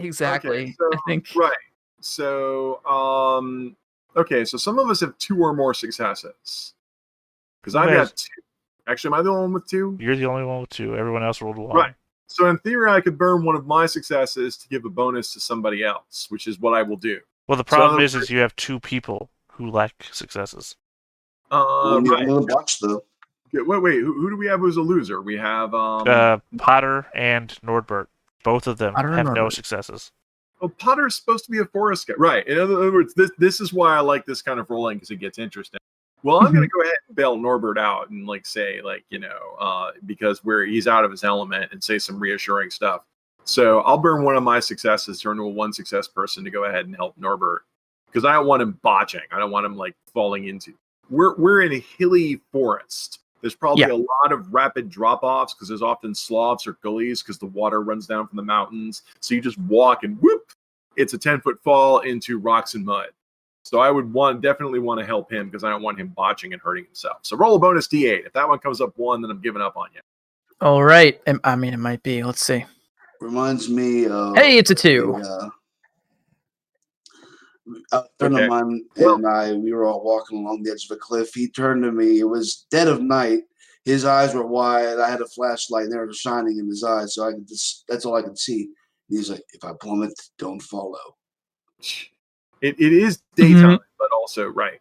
exactly. Okay, so, I think right. So, okay, so some of us have 2 or more successes. Because I've got 2. Actually, am I the only one with 2? You're the only one with 2. Everyone else rolled 1. Right. So in theory, I could burn one of my successes to give a bonus to somebody else, which is what I will do. Well, the problem is you have 2 people who lack successes. Right. Another box, though. Okay, wait. Who do we have who's a loser? We have Potter and Nordbert. Both of them have no successes. Well, Potter's supposed to be a forest guy. Right. In other words, this is why I like this kind of rolling, because it gets interesting. Well, I'm going to go ahead and bail Norbert out and say because he's out of his element, and say some reassuring stuff. So I'll burn one of my successes, turn to a 1 success person to go ahead and help Norbert, because I don't want him botching. I don't want him falling into. We're in a hilly forest. There's probably a lot of rapid drop-offs because there's often sloughs or gullies because the water runs down from the mountains. So you just walk and whoop, it's a 10-foot fall into rocks and mud. So I would definitely want to help him because I don't want him botching and hurting himself. So roll a bonus D8. If that one comes up 1, then I'm giving up on you. All right. I mean, it might be. Let's see. Reminds me of... Hey, it's a 2. A friend of mine and we were all walking along the edge of a cliff. He turned to me. It was dead of night. His eyes were wide. I had a flashlight, and they were shining in his eyes, so that's all I could see. And he's like, "If I plummet, don't follow." It is daytime, but also right.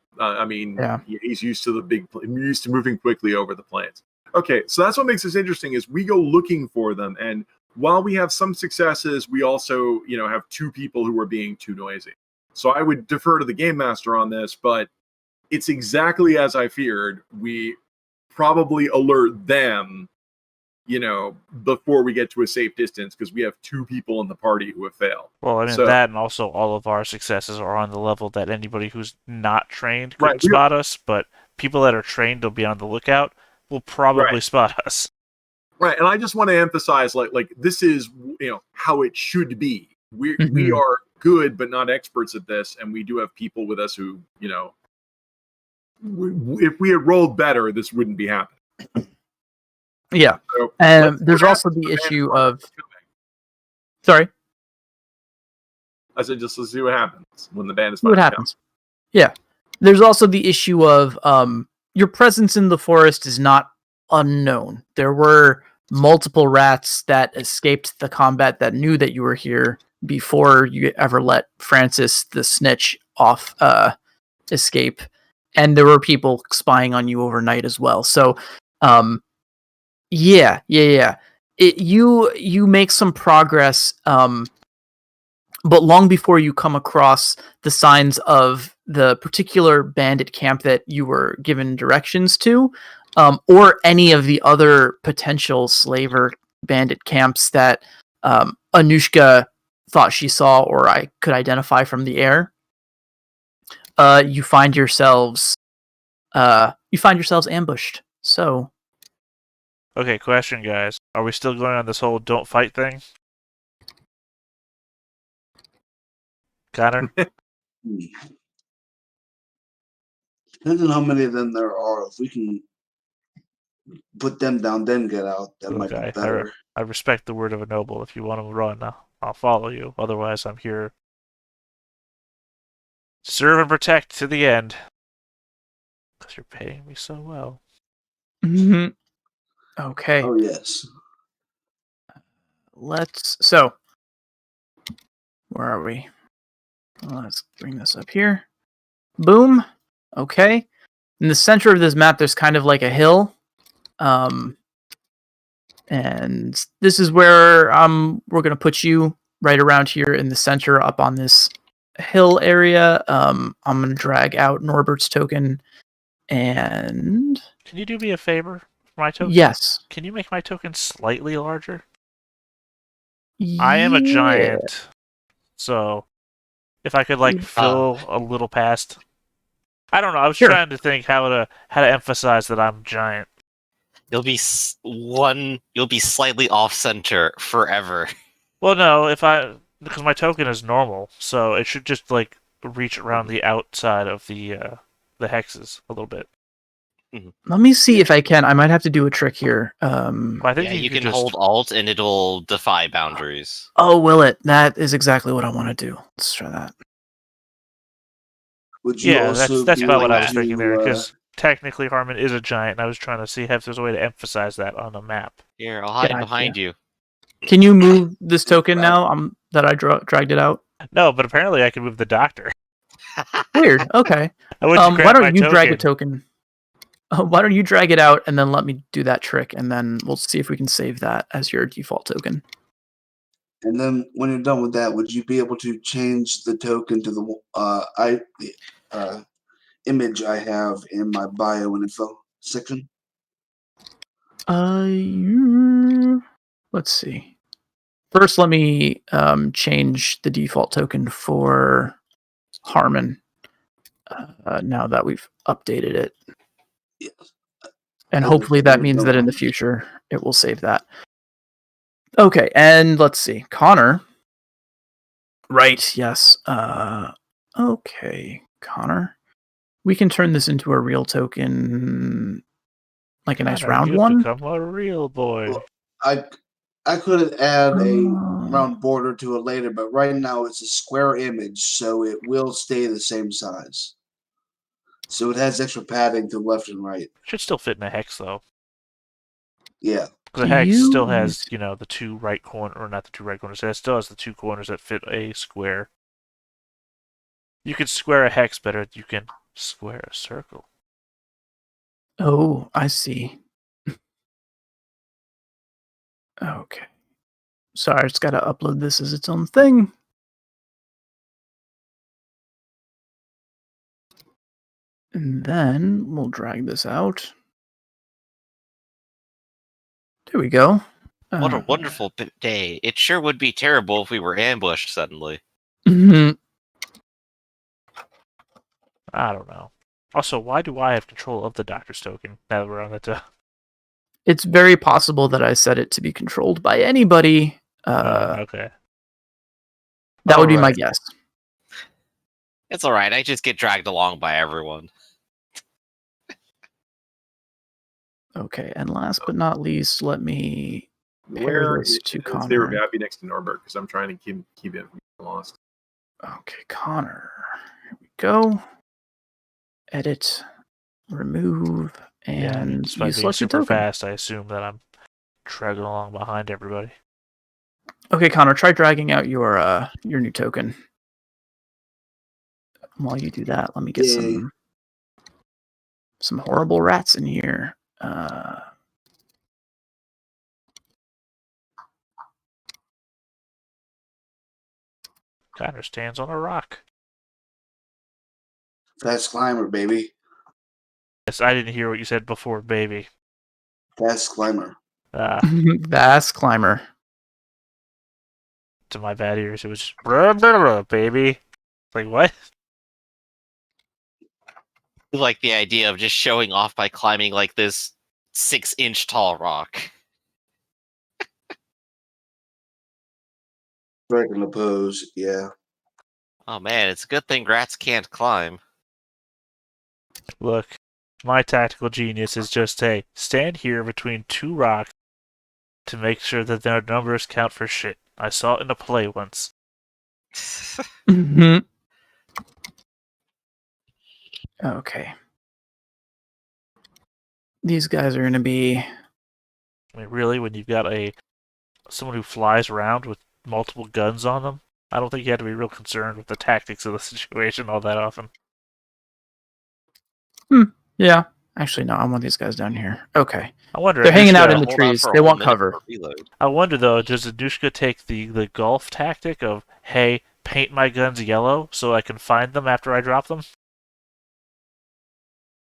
He's used to used to moving quickly over the plains. Okay, so that's what makes this interesting is we go looking for them, and while we have some successes, we also have 2 people who are being too noisy. So I would defer to the game master on this, but it's exactly as I feared. We probably alert them, before we get to a safe distance, because we have 2 people in the party who have failed. Well, I mean, that and also all of our successes are on the level that anybody who's not trained couldn't spot us, but people that are trained will be on the lookout will probably spot us. Right, and I just want to emphasize, this is, how it should be. We are good, but not experts at this, and we do have people with us who, if we had rolled better, this wouldn't be happening. Yeah, so and there's also the issue of... Sorry? I said just let's see what happens when the bandits... What happens? Yeah. There's also the issue of your presence in the forest is not unknown. There were multiple rats that escaped the combat that knew that you were here before you ever let Francis the snitch off escape, and there were people spying on you overnight as well. So you make some progress, but long before you come across the signs of the particular bandit camp that you were given directions to, or any of the other potential slaver bandit camps that Anushka thought she saw or I could identify from the air, you find yourselves ambushed. So, okay, question, guys: are we still going on this whole "don't fight" thing? Connor? Depends on how many of them there are. If we can put them down, then get out, that might be better. I respect the word of a noble. If you want to run, I'll follow you. Otherwise, I'm here. Serve and protect to the end. Because you're paying me so well. Mm-hmm. Okay. Oh, yes. So, where are we? Let's bring this up here. Boom. Okay. In the center of this map, there's kind of like a hill. And this is where we're going to put you right around here in the center up on this hill area. I'm going to drag out Norbert's token. And can you do me a favor for my token? Yes. Can you make my token slightly larger? I am a giant. So if I could fill a little past. I don't know. I was trying to think how to emphasize that I'm giant. You'll be slightly off center forever. Well, no, because my token is normal, so it should just reach around the outside of the hexes a little bit. Let me see if I can. I might have to do a trick here. I think you can just hold Alt and it'll defy boundaries. Oh, will it? That is exactly what I want to do. Let's try that. Would you also that's be about what I able was thinking there, to, because technically Harmon is a giant, and I was trying to see if there's a way to emphasize that on the map. Here, I'll hide Gotcha. behind you. Can you move this token now? That I dragged it out. No, but apparently I can move the doctor. Weird. Okay. Why don't you drag a token? Why don't you drag it out and then let me do that trick, and then we'll see if we can save that as your default token. And then when you're done with that, would you be able to change the token to the image I have in my bio and info section? Let's see. First, let me change the default token for Harmon. Now that we've updated it. Yes. And hopefully that means that in the future it will save that. Okay, and let's see. Connor. Right, yes. Okay, Connor. We can turn this into a real token, like a nice round one. Become a real boy. Well, I could add a round border to it later, but right now it's a square image, so it will stay the same size. So it has extra padding to left and right. Should still fit in a hex, though. Yeah. The hex still has, the two right corners, or not the two right corners, it still has the two corners that fit a square. You can square a hex better than you can square a circle. Oh, I see. Okay. Sorry, I just gotta upload this as its own thing. And then we'll drag this out. There we go. What a wonderful day. It sure would be terrible if we were ambushed suddenly. I don't know. Also, why do I have control of the doctor's token now that we're on that? It's very possible that I set it to be controlled by anybody. Okay. That would be my guess. It's alright, I just get dragged along by everyone. Okay, and last but not least, let me pair this to Connor. They were happy next to Norbert because I'm trying to keep it lost. Okay, Connor. Here we go. Edit, remove, and by being super fast, I assume that I'm dragging along behind everybody. Okay, Connor, try dragging out your new token. While you do that, let me get some horrible rats in here. Connor stands on a rock. Fast climber, baby. Yes, I didn't hear what you said before, baby. Fast climber. Fast climber. To my bad ears, it was just blah, blah, blah, baby. Like, what? I like the idea of just showing off by climbing like this 6-inch tall rock. Breaking the pose, yeah. Oh man, it's a good thing rats can't climb. Look, my tactical genius is just, hey, stand here between two rocks to make sure that their numbers count for shit. I saw it in a play once. Okay. These guys are going to be... I mean, really, when you've got someone who flies around with multiple guns on them, I don't think you have to be real concerned with the tactics of the situation all that often. Yeah. Actually, no, I want these guys down here. Okay. I wonder. They're hanging out in the trees. They won't cover. I wonder, though, does Anushka take the golf tactic of, hey, paint my guns yellow so I can find them after I drop them?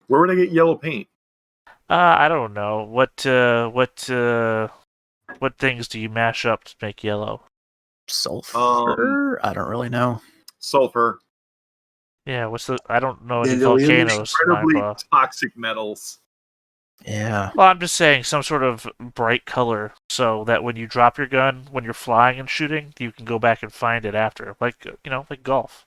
Where would I get yellow paint? I don't know. What things do you mash up to make yellow? Sulfur? I don't really know. Sulfur. Yeah, I don't know any volcanoes. Incredibly toxic metals. Yeah. Well, I'm just saying some sort of bright color so that when you drop your gun, when you're flying and shooting, you can go back and find it after. Like golf.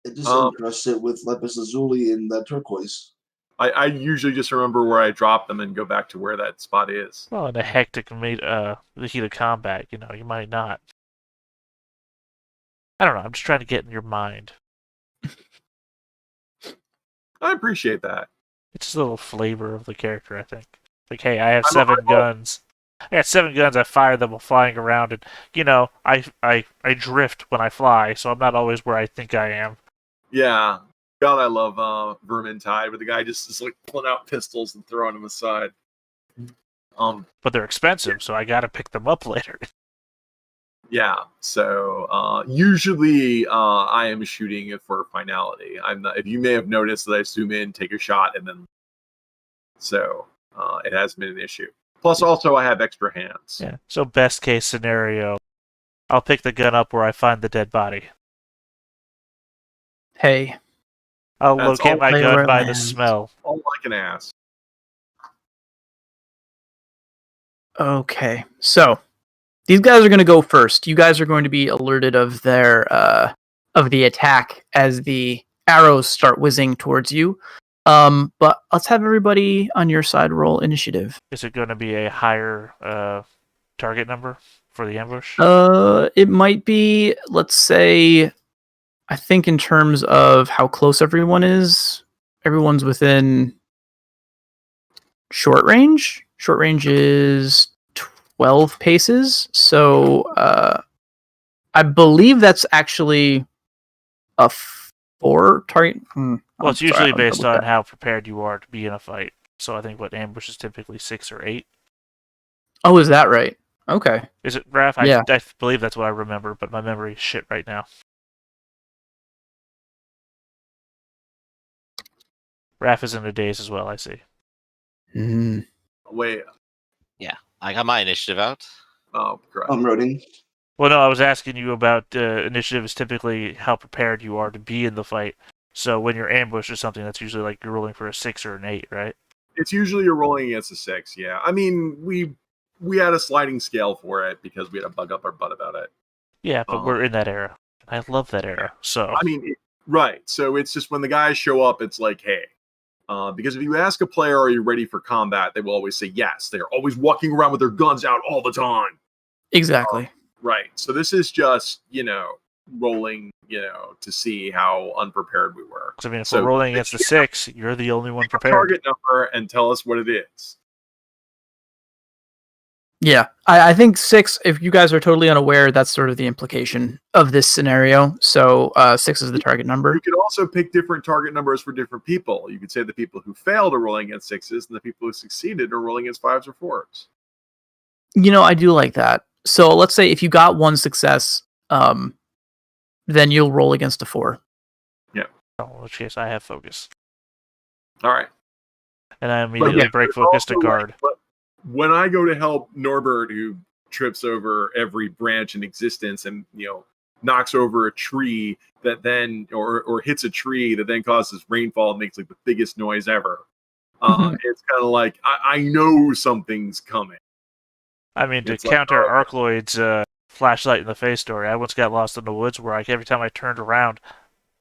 It just encrusted with lapis lazuli and turquoise. I usually just remember where I drop them and go back to where that spot is. Well, in a hectic the heat of combat, you might not. I don't know. I'm just trying to get in your mind. I appreciate that. It's just a little flavor of the character, I think. Like, hey, I have 7 guns. I got 7 guns. I fire them while flying around, and I drift when I fly, so I'm not always where I think I am. Yeah, God, I love Vermintide, but the guy just is like pulling out pistols and throwing them aside. But they're expensive, so I gotta pick them up later. Yeah, so usually I am shooting it for finality. I'm not, if you may have noticed that I zoom in, take a shot, and then so it hasn't been an issue. Plus, also I have extra hands. Yeah. So best case scenario, I'll pick the gun up where I find the dead body. Hey. I'll locate my gun by the smell. All I can ask. Okay, so these guys are going to go first. You guys are going to be alerted of their of the attack as the arrows start whizzing towards you. But let's have everybody on your side roll initiative. Is it going to be a higher target number for the ambush? It might be, let's say, I think in terms of how close everyone is, everyone's within short range. Short range is 12 paces. So I believe that's actually a 4 target. Well, it's usually based on how prepared you are to be in a fight. So I think ambush is typically 6 or 8. Oh, is that right? Okay. Is it, Raph? Yeah. I believe that's what I remember, but my memory is shit right now. Raph is in a daze as well, I see. Wait. Yeah, I got my initiative out. Oh, correct. I'm roading. Well, no, I was asking you about initiative is typically how prepared you are to be in the fight. So when you're ambushed or something, that's usually like you're rolling for a 6 or an 8, right? It's usually you're rolling against a 6, yeah. I mean, we had a sliding scale for it because we had to bug up our butt about it. Yeah, but we're in that era. I love that era. So I mean, right. So it's just when the guys show up, it's like, hey. Because if you ask a player, are you ready for combat? They will always say yes. They're always walking around with their guns out all the time. Exactly. Right. So this is just, rolling, to see how unprepared we were. I mean, if we're rolling against the 6, you're the only one prepared. Target number and tell us what it is. Yeah, I think 6, if you guys are totally unaware, that's sort of the implication of this scenario. So 6 is the target number. You could also pick different target numbers for different people. You could say the people who failed are rolling against 6s and the people who succeeded are rolling against 5s or 4s. I do like that. So let's say if you got 1 success, then you'll roll against a 4. Yeah. In which case, I have focus. All right. And I immediately break focus to guard. When I go to help Norbert, who trips over every branch in existence and knocks over a tree that then or hits a tree that then causes rainfall and makes like the biggest noise ever, it's kind of like I know something's coming. I mean, to counter Arkloid's flashlight in the face story, I once got lost in the woods where every time I turned around,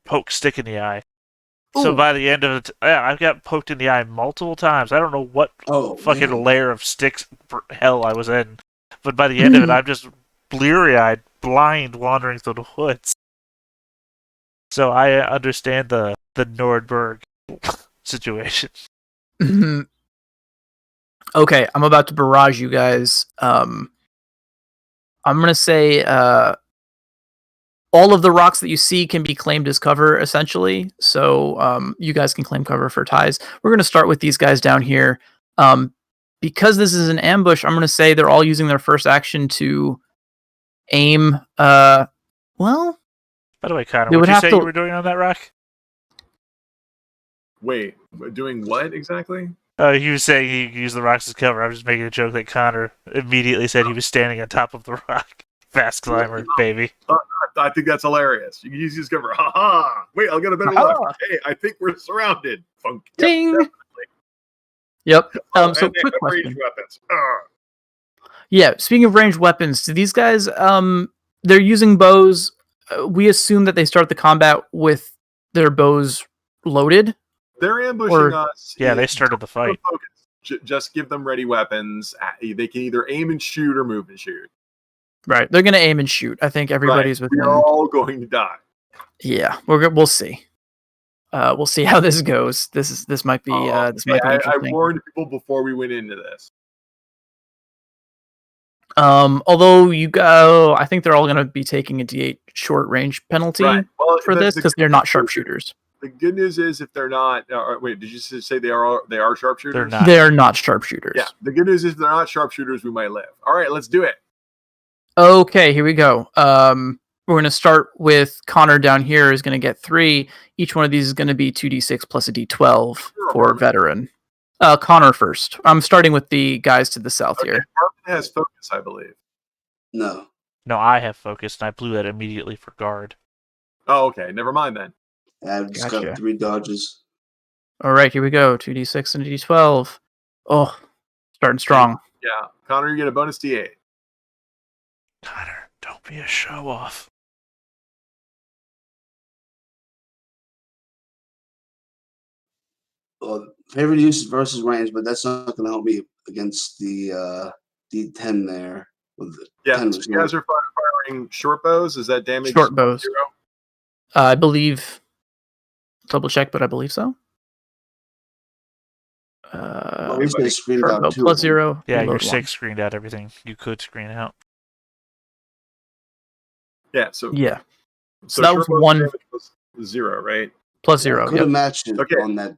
poke stick in the eye. Ooh. So by the end of it, I've got poked in the eye multiple times. I don't know what fucking layer of sticks hell I was in. But by the end of it, I'm just bleary-eyed, blind, wandering through the woods. So I understand the Nordberg situation. Okay, I'm about to barrage you guys. I'm going to say all of the rocks that you see can be claimed as cover, essentially. So you guys can claim cover for ties. We're going to start with these guys down here. Because this is an ambush, I'm going to say they're all using their first action to aim. By the way, Connor, what did you say you were doing on that rock? Wait, doing what exactly? He was saying he used the rocks as cover. I was just making a joke that Connor immediately said he was standing on top of the rock. Fast climber, baby. I think that's hilarious. You can use his cover. Ha ha! Wait, I'll get a better look. Hey, I think we're surrounded. Funk. Ding! Yep. So quick question. Ranged weapons. Yeah, speaking of ranged weapons, do these guys, they're using bows. We assume that they start the combat with their bows loaded, They're ambushing us. Yeah, they started the fight. Just give them ready weapons. They can either aim and shoot or move and shoot. Right, they're gonna aim and shoot. I think everybody's within. We're all going to die. Yeah, we'll see. We'll see how this goes. This might be this might be interesting. I warned people before we went into this. Although I think they're all going to be taking a D8 short range penalty for this because they're not sharpshooters. The good news is if they're not. Wait, did you say they are sharpshooters? They're not. They're not sharpshooters. Yeah. The good news is if they're not sharpshooters, we might live. All right, let's do it. Okay, here we go. We're going to start with Connor down here is going to get 3. Each one of these is going to be 2d6 plus a d12 for veteran. Connor first. I'm starting with the guys to the south here. Marvin has focus, I believe. No, I have focus, and I blew that immediately for guard. Oh, okay. Never mind then. I've just got 3 dodges. All right, here we go. 2d6 and a d12. Oh, starting strong. Yeah. Connor, you get a bonus d8. Connor, don't be a show off. Well, favorite use versus range, but that's not going to help me against the D10 there. Yeah, so you guys are firing short bows. Is that damage? Short bows. 0? I believe. Double check, but I believe so. He's going to screen out 2 plus 0. Yeah, your 6 screened out everything you could screen out. Yeah. So that was 1 0, right? Plus 0. Could have matched it on that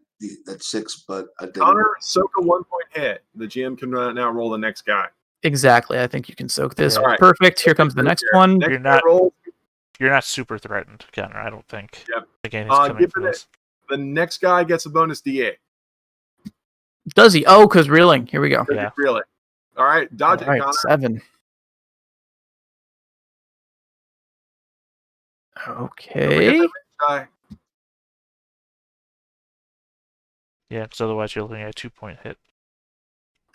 6, but I didn't. Connor, soak a 1-point hit. The GM can now roll the next guy. Exactly. I think you can soak this. Right. Perfect. Here comes the next one. You're not super threatened, Connor. I don't think. Yep. Again, he's coming for this. The next guy gets a bonus D8. Does he? Oh, because reeling. Here we go. Yeah. Reeling. All right. Dodge it, Connor. 7. Okay. Yeah, because otherwise you're looking at a 2-point hit.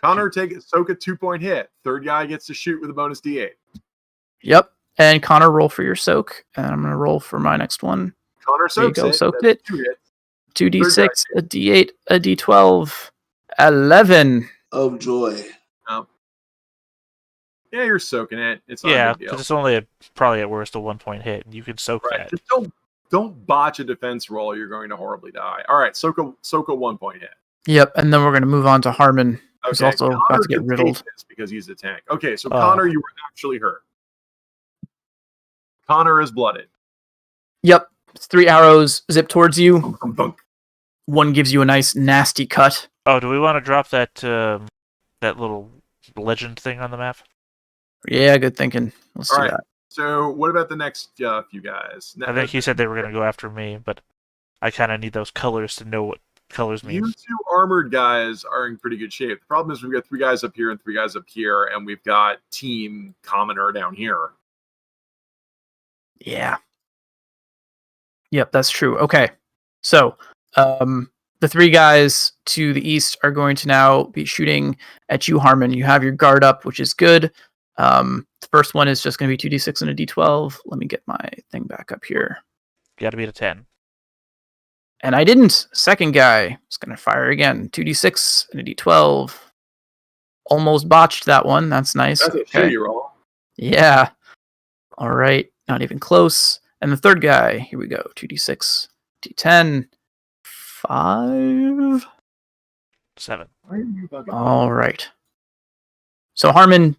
Connor, soak a 2-point hit. Third guy gets to shoot with a bonus D8. Yep. And Connor, roll for your soak. And I'm going to roll for my next one. Connor soaks it. Soaked it. 2d6, a d8, a d12, 11. Oh, joy. Yeah, you're soaking it. It's not a big deal. because it's only probably at worst a 1-point hit. And you can soak that. Just don't botch a defense roll. You're going to horribly die. All right, soak a 1-point hit. Yep, and then we're going to move on to Harmon, who's also about to get riddled. Because he's a tank. Okay, so Connor, you were actually hurt. Connor is blooded. Yep, 3 arrows zip towards you. One gives you a nice, nasty cut. Oh, do we want to drop that that little legend thing on the map? Yeah, good thinking. Let's do that. So what about the next few guys? I think he said they were going to go after me, but I kind of need those colors to know what colors mean. You 2 armored guys are in pretty good shape. The problem is we've got 3 guys up here and 3 guys up here, and we've got team commoner down here. Yeah. Yep, that's true. Okay. So, the 3 guys to the east are going to now be shooting at you, Harmon. You have your guard up, which is good. The first one is just going to be 2d6 and a d12. Let me get my thing back up here. You got to beat a 10. And I didn't. Second guy is going to fire again. 2d6 and a d12. Almost botched that one. That's nice. That's a shitty roll. Yeah. All right. Not even close. And the third guy, here we go. 2d6, d10, 5. 7. All right. So Harmon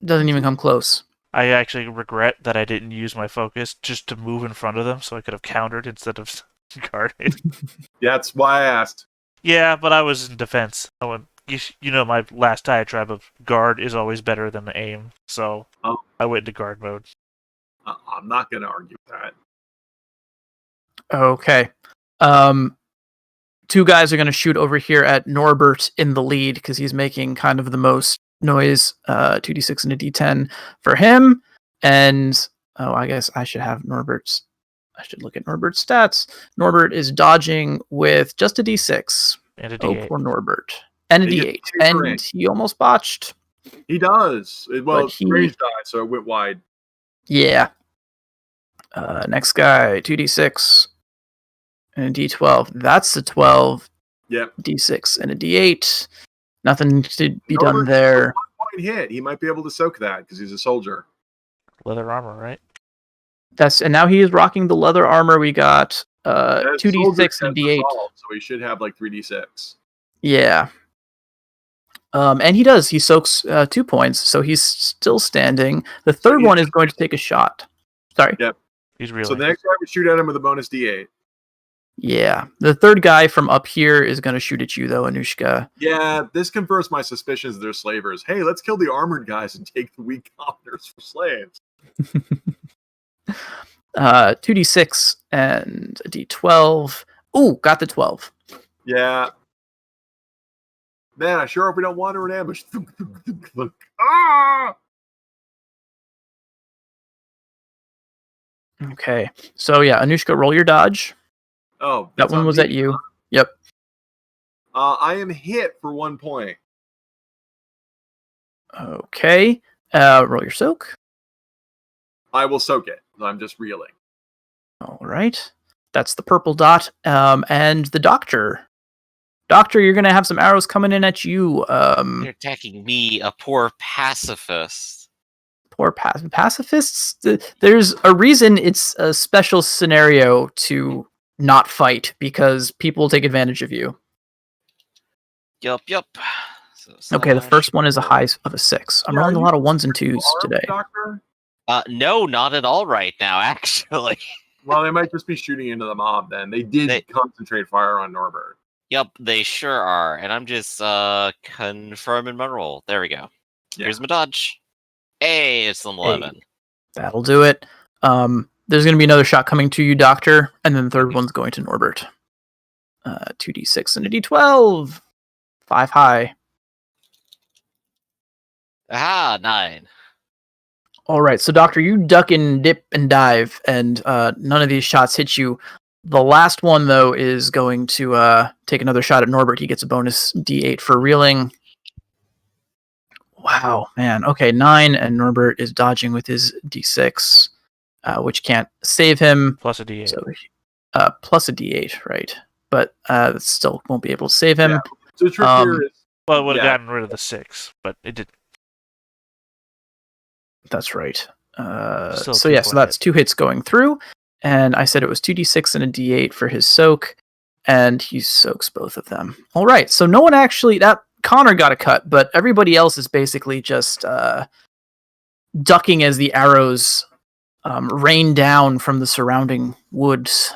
doesn't even come close. I actually regret that I didn't use my focus just to move in front of them so I could have countered instead of guarded. Yeah, that's why I asked. Yeah, but I was in defense. You know, my last diatribe of guard is always better than aim, so I went into guard mode. I'm not going to argue with that. Okay. 2 guys are going to shoot over here at Norbert in the lead because he's making kind of the most noise. 2d6 and a d10 for him. And, I guess I should have Norbert's. I should look at Norbert's stats. Norbert is dodging with just a d6. And a d8. Oh, poor Norbert. And a d8. And he almost botched. He does. Well, But range die, so it went wide. Yeah. Next guy, 2d6 and a d12. That's the 12. Yep. D6 and a D8. Nothing to be done Norbert's there. 1 point hit. He might be able to soak that because he's a soldier. Leather armor, right? And now he is rocking the leather armor. We got That 2d6 soldier and a has d8. assault, so he should have like 3d6. Yeah. And he does. He soaks 2 points, so he's still standing. The third one is going to take a shot. Sorry. Yep. He's reeling. So the next guy would shoot at him with a bonus d8. Yeah. The third guy from up here is going to shoot at you, though, Anushka. Yeah, this confirms my suspicions they're slavers. Hey, let's kill the armored guys and take the weak commoners for slaves. 2d6 and a d12. Ooh, got the 12. Yeah. Man, I sure hope we don't wander an ambush. Ah! Okay. So, yeah, Anushka, roll your dodge. Oh, That one was me. at you. Yep. I am hit for 1 point. Okay. Roll your soak. I will soak it. I'm just reeling. All right. That's the purple dot. And the doctor. Doctor, you're going to have some arrows coming in at you. They're attacking me, a poor pacifist. Poor pacifists. There's a reason it's a special scenario to not fight, because people take advantage of you. Yup. So Okay, the first one is a high of a 6. I'm rolling a lot of 1s and 2s today. Doctor? No, not at all right now, actually. Well, they might just be shooting into the mob then. They did concentrate fire on Norbert. Yep, they sure are. And I'm just confirming my roll. There we go. Yeah. Here's my dodge. Hey, it's an 11. Hey, that'll do it. There's going to be another shot coming to you, Doctor, and then the third one's going to Norbert. 2d6 and a d12. 5 high. Aha, 9. All right, so Doctor, you duck and dip and dive, and none of these shots hit you. The last one, though, is going to take another shot at Norbert. He gets a bonus d8 for reeling. Wow, man. Okay, 9, and Norbert is dodging with his d6, which can't save him. Plus a D8. So, plus a d8, right? But that still won't be able to save him. Yeah. So the trick here is... Well, it would have gotten rid of the 6, but it didn't. That's right. Still So yeah, so that's 2 hits going through, and I said it was 2d6 and a d8 for his soak, and he soaks both of them. All right, so no one actually... Connor got a cut, but everybody else is basically just ducking as the arrows rain down from the surrounding woods.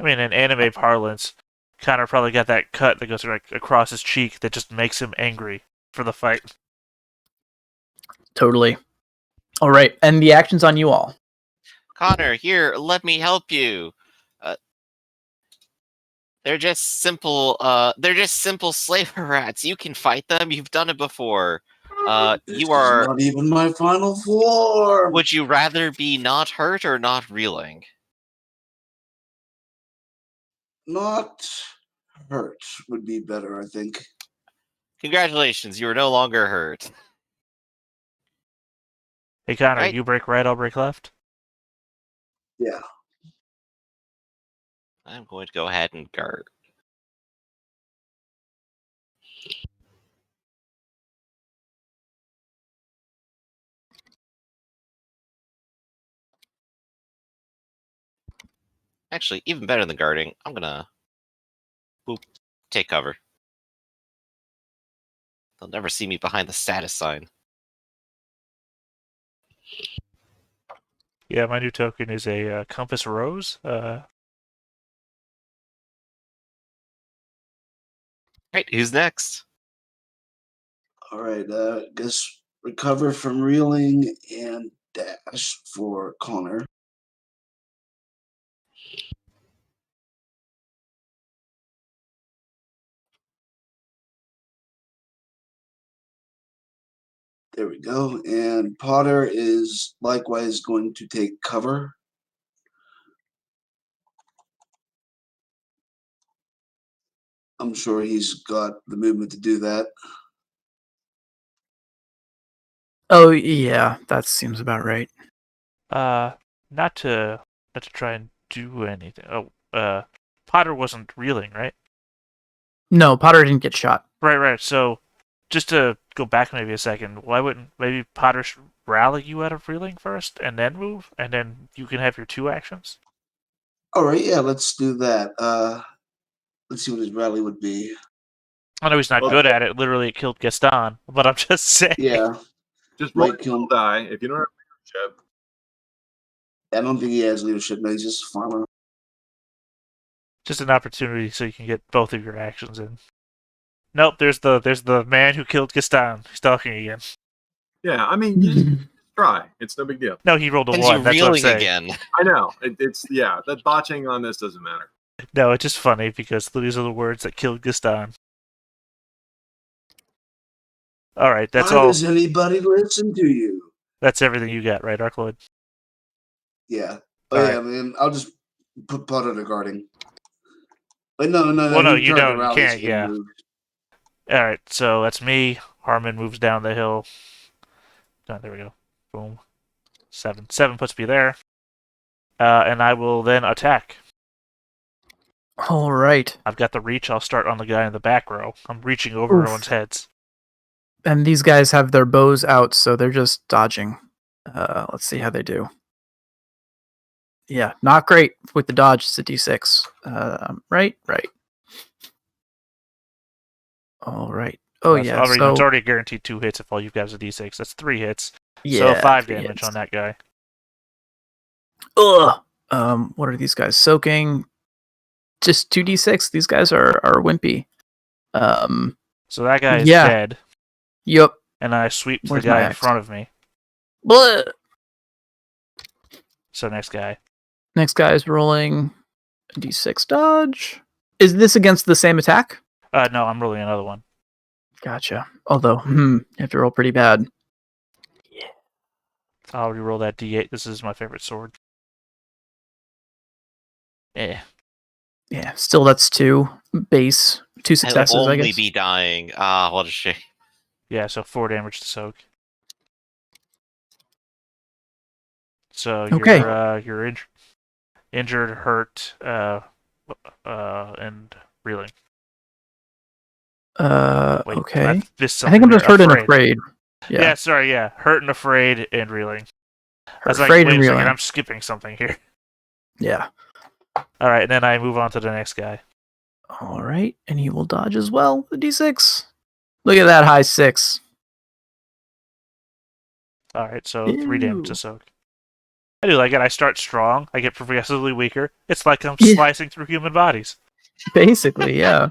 I mean, in anime parlance, Connor probably got that cut that goes like across his cheek that just makes him angry for the fight. Totally. All right, and the action's on you all. Connor, here, let me help you. They're just simple slaver rats. You can fight them. You've done it before. This You are is not even my final form. Would you rather be not hurt or not reeling? Not hurt would be better, I think. Congratulations, you are no longer hurt. Hey, Connor, Right. You break right, I'll break left. Yeah. I'm going to go ahead and guard. Actually, even better than guarding, I'm gonna take cover. They'll never see me behind the status sign. Yeah, my new token is a compass rose. Right, who's next? All right. Guess recover from reeling and dash for Connor. There we go. And Potter is likewise going to take cover. I'm sure he's got the movement to do that. Oh yeah, that seems about right. Not to try and do anything. Oh, Potter wasn't reeling, right? No, Potter didn't get shot. Right. So, just to go back maybe a second, why wouldn't maybe Potter rally you out of reeling first and then move, and then you can have your 2 actions? All right, yeah, let's do that. Let's see what his rally would be. I know he's not good at it. Literally, it killed Gaston, but I'm just saying. Yeah. Just roll kill die if you don't have leadership. I don't think he has leadership. No, he's just a farmer. Just an opportunity so you can get both of your actions in. Nope, there's the man who killed Gaston. He's talking again. Yeah, I mean, you just try. It's no big deal. No, he rolled a And 1. you That's what I'm reeling saying. again. I know. That botching on this doesn't matter. No, it's just funny because these are the words that killed Gaston. All right, that's Why all. does anybody listen to you? That's everything you got, right, Arcloyd? Yeah. All Yeah, right. man. I'll just put Potter to guarding. But no. Well, no, you turned don't. You around, can't. he's gonna Yeah. move. All right, so that's me. Harmon moves down the hill. Oh, there we go. Boom. 7. 7 puts me there. And I will then attack. All right. I've got the reach. I'll start on the guy in the back row. I'm reaching over everyone's heads. And these guys have their bows out, so they're just dodging. Let's see how they do. Yeah, not great with the dodge. It's a d6. Right. All right. Oh, yeah. It's already guaranteed 2 hits if all you've got is a d6. That's 3 hits. Yeah, So 5 3 damage hits. on that guy. Ugh. What are these guys soaking? Just 2d6. These guys are wimpy. So that guy is Yeah. dead. Yep. And I sweep the Where's guy my in axe? front of me. Blah. So next guy. Next guy is rolling a d6 dodge. Is this against the same attack? No, I'm rolling another one. Gotcha. Although, you have to roll pretty bad. I'll reroll that d8. This is my favorite sword. Yeah, still that's 2 base. 2 successes, I'll I only guess. be dying. Ah, what a shame. Yeah, so 4 damage to soak. So Okay. you're injured, hurt, and reeling. Wait, Okay. I missed I think I'm something just here. hurt and afraid. Yeah, sorry, yeah. Hurt and afraid and reeling. I was like, Afraid wait and a second, reeling. I'm skipping something here. Yeah. Alright, and then I move on to the next guy. All right, and he will dodge as well. The d6. Look at that high 6. Alright, so 3 damage Ew. to soak. I do like it. I start strong. I get progressively weaker. It's like I'm Yeah. slicing through human bodies. Basically, yeah.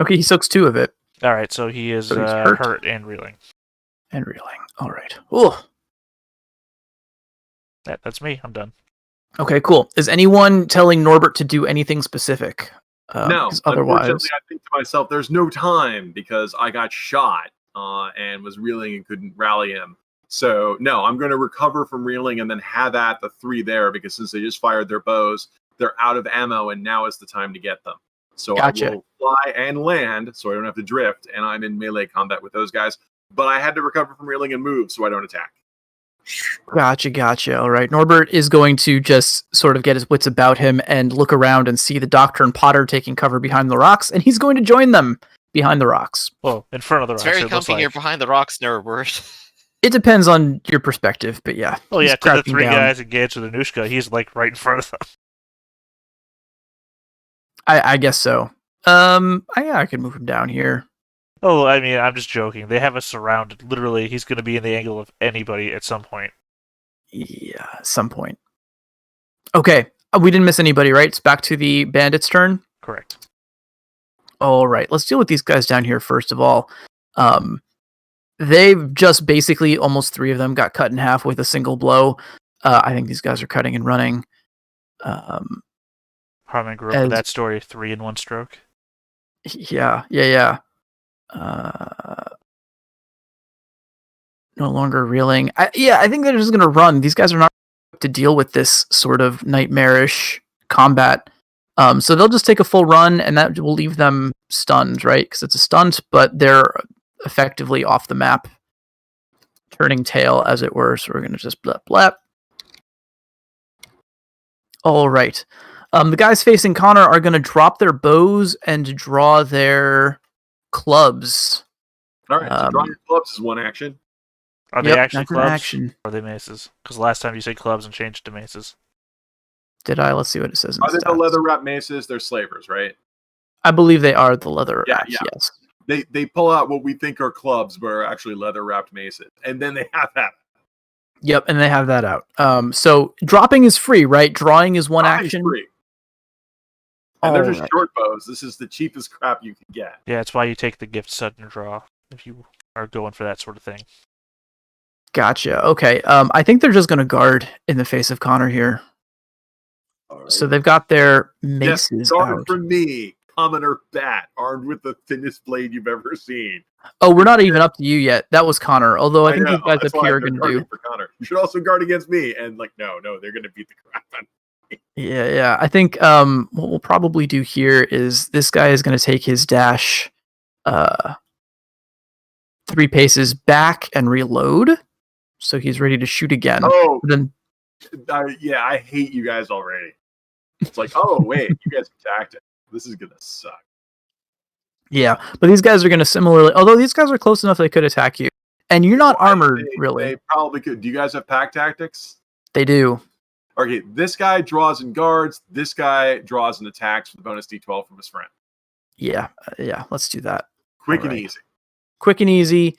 Okay, he soaks 2 of it. Alright, so he is So he's hurt. hurt and reeling. And reeling. All right. Oh. That's me. I'm done. Okay, cool. Is anyone telling Norbert to do anything specific? No, because otherwise, unfortunately, I think to myself, there's no time because I got shot and was reeling and couldn't rally him. So, no, I'm going to recover from reeling and then have at the 3 there because since they just fired their bows, they're out of ammo and now is the time to get them. So Gotcha. I will fly and land so I don't have to drift, and I'm in melee combat with those guys. But I had to recover from reeling and move so I don't attack. Gotcha. All right. Norbert is going to just sort of get his wits about him and look around and see the Doctor and Potter taking cover behind the rocks, and he's going to join them behind the rocks. Well, in front of the It's rocks. very it looks comfy like. here behind the rocks, Norbert. It depends on your perspective, but yeah. Oh he's yeah, to the crouching 3 down. guys engaged with Anushka, he's like right in front of them. I guess so. I can move him down here. Oh, I mean, I'm just joking. They have us surrounded. Literally, he's going to be in the angle of anybody at some point. Yeah, at some point. Okay, we didn't miss anybody, right? It's back to the bandits' turn. Correct. All right, let's deal with these guys down here first of all. They've just basically almost 3 of them got cut in half with a single blow. I think these guys are cutting and running. Harmon grew up with that story, 3 in 1 stroke. Yeah. No longer reeling. I think they're just going to run. These guys are not to deal with this sort of nightmarish combat. So they'll just take a full run, and that will leave them stunned, right? Because it's a stunt, but they're effectively off the map, turning tail, as it were. So we're going to just blep blep. All right. The guys facing Connor are going to drop their bows and draw their clubs. All right, so drawing your clubs is one action. Are they actually that's an clubs? action. Or are they maces? Because last time you said clubs and changed to maces. Did I? Let's see what it says in Are the they the stats. leather wrap maces? They're slavers, right? I believe they are the leather wraps, Yeah. yes. They pull out what we think are clubs, but are actually leather wrapped maces, and then they have that. Yep, and they have that out. So dropping is free, right? Drawing is one Drawing's action. free. And they're just Alright. short bows. This is the cheapest crap you can get. Yeah, it's why you take the gift sudden draw if you are going for that sort of thing. Gotcha. Okay. I think they're just going to guard in the face of Connor here. All right. So they've got their Yes, maces guard out. for me, commoner bat, armed with the thinnest blade you've ever seen. Oh, we're not even up to you yet. That was Connor. Although I think know, these guys that's up why here are they're going to guarding do. for Connor. You should also guard against me. And no, they're going to beat the crap out of me. Yeah. I think what we'll probably do here is this guy is going to take his dash 3 paces back and reload. So he's ready to shoot again. Oh, Then I hate you guys already. It's like, oh, wait, you guys attacked it. This is going to suck. yeah, but these guys are going to similarly, although these guys are close enough they could attack you. And you're not armored, really. They probably could. Do you guys have pack tactics? They do. Okay, this guy draws and guards. This guy draws and attacks with the bonus D12 from his friend. Yeah, let's do that. Quick All and right. easy. Quick and easy.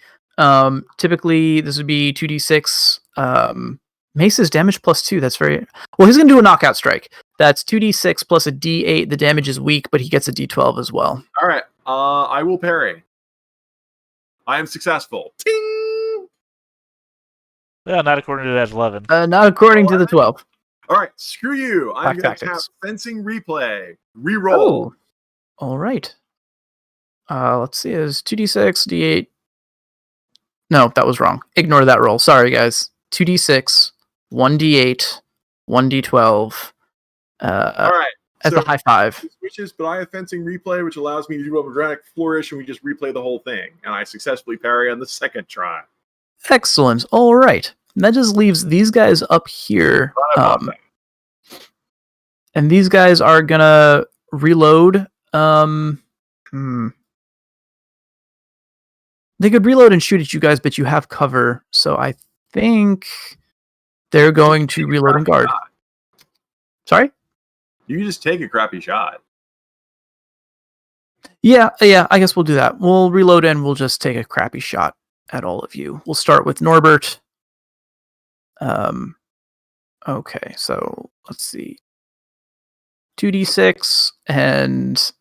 Typically, this would be 2d6. Mace's damage +2. That's very... Well, he's going to do a knockout strike. That's 2d6 plus a d8. The damage is weak, but he gets a d12 as well. All right, I will parry. I am successful. Ting! Yeah, not according to that 11. Not according to the 12. All right, screw you. I'm Pack going to tap tactics. fencing replay. Reroll. Oh, all right. Let's see. Is 2d6, d8. No, that was wrong. Ignore that roll. Sorry, guys. 2d6, 1d8, 1d12. All right. As a high five. Switches, but I have fencing replay, which allows me to do a dramatic flourish, and we just replay the whole thing. And I successfully parry on the second try. Excellent. All right. That just leaves these guys up here. And these guys are going to reload. They could reload and shoot at you guys, but you have cover. So I think they're going to reload and guard. Sorry? You can just take a crappy shot. Yeah, I guess we'll do that. We'll reload and we'll just take a crappy shot at all of you. We'll start with Norbert. Okay, so let's see. 2d6, and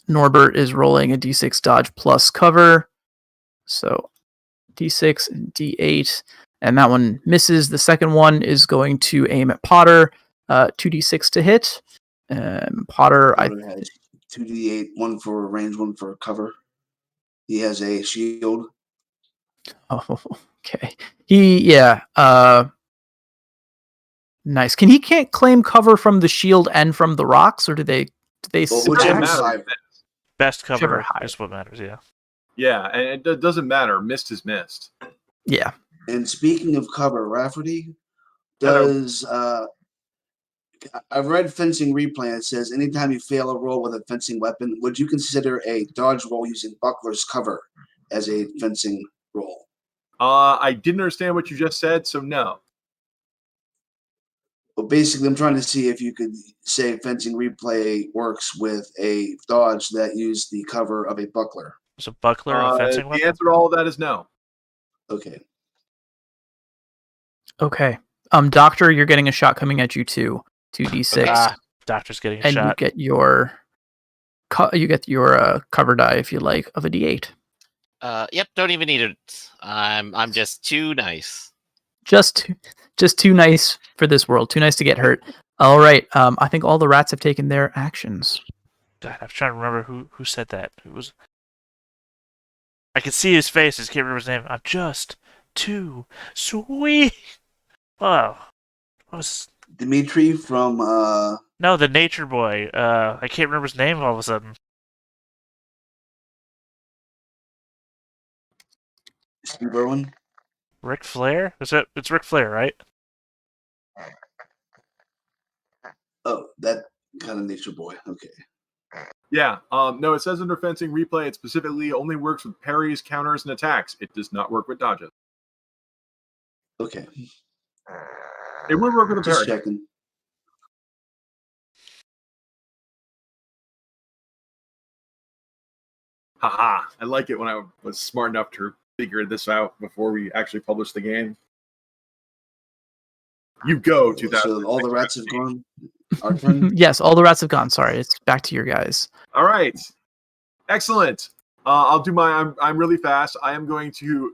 Norbert is rolling a d6 dodge plus cover. So d6 and d8, and that one misses. The second one is going to aim at Potter. 2d6 to hit. Potter, has 2d8, one for range, one for cover. He has a shield. Oh, okay. Nice. He can't claim cover from the shield and from the rocks, or do they Whichever stack? side. Best cover Whichever higher. is what matters, yeah. Yeah, and it doesn't matter. Missed is missed. Yeah. And speaking of cover, Rafferty does. I've read fencing replay. It says anytime you fail a roll with a fencing weapon, would you consider a dodge roll using buckler's cover as a fencing roll? I didn't understand what you just said, so no. But basically, I'm trying to see if you could say fencing replay works with a dodge that used the cover of a buckler. Is a buckler a fencing the weapon? answer to all of that is no. Okay. Okay. Doctor, you're getting a shot coming at you too. 2d6. Doctor's getting a and shot. you get your cover die if you like of a d8. Yep, don't even need it. I'm just too nice. Just too nice for this world. Too nice to get hurt. All right. I think all the rats have taken their actions. God, I'm trying to remember who said that. Who was? I can see his face. I just can't remember his name. I'm just too sweet. Wow. What was? Dimitri from No, the nature boy. I can't remember his name all of a sudden. Steve Irwin. Ric Flair? It's Ric Flair, right? Oh, that Kind of nature boy. Okay. Yeah. No, it says under fencing replay, it specifically only works with parries, counters, and attacks. It does not work with dodges. Okay. It would work with a Just parry. checking. Haha. I like it when I was smart enough to figure this out before we actually published the game. You go, 2000. So all the rats have gone. Our turn? Yes, all the rats have gone. Sorry, it's back to your guys. All right. Excellent. I'll do I'm really fast. I am going to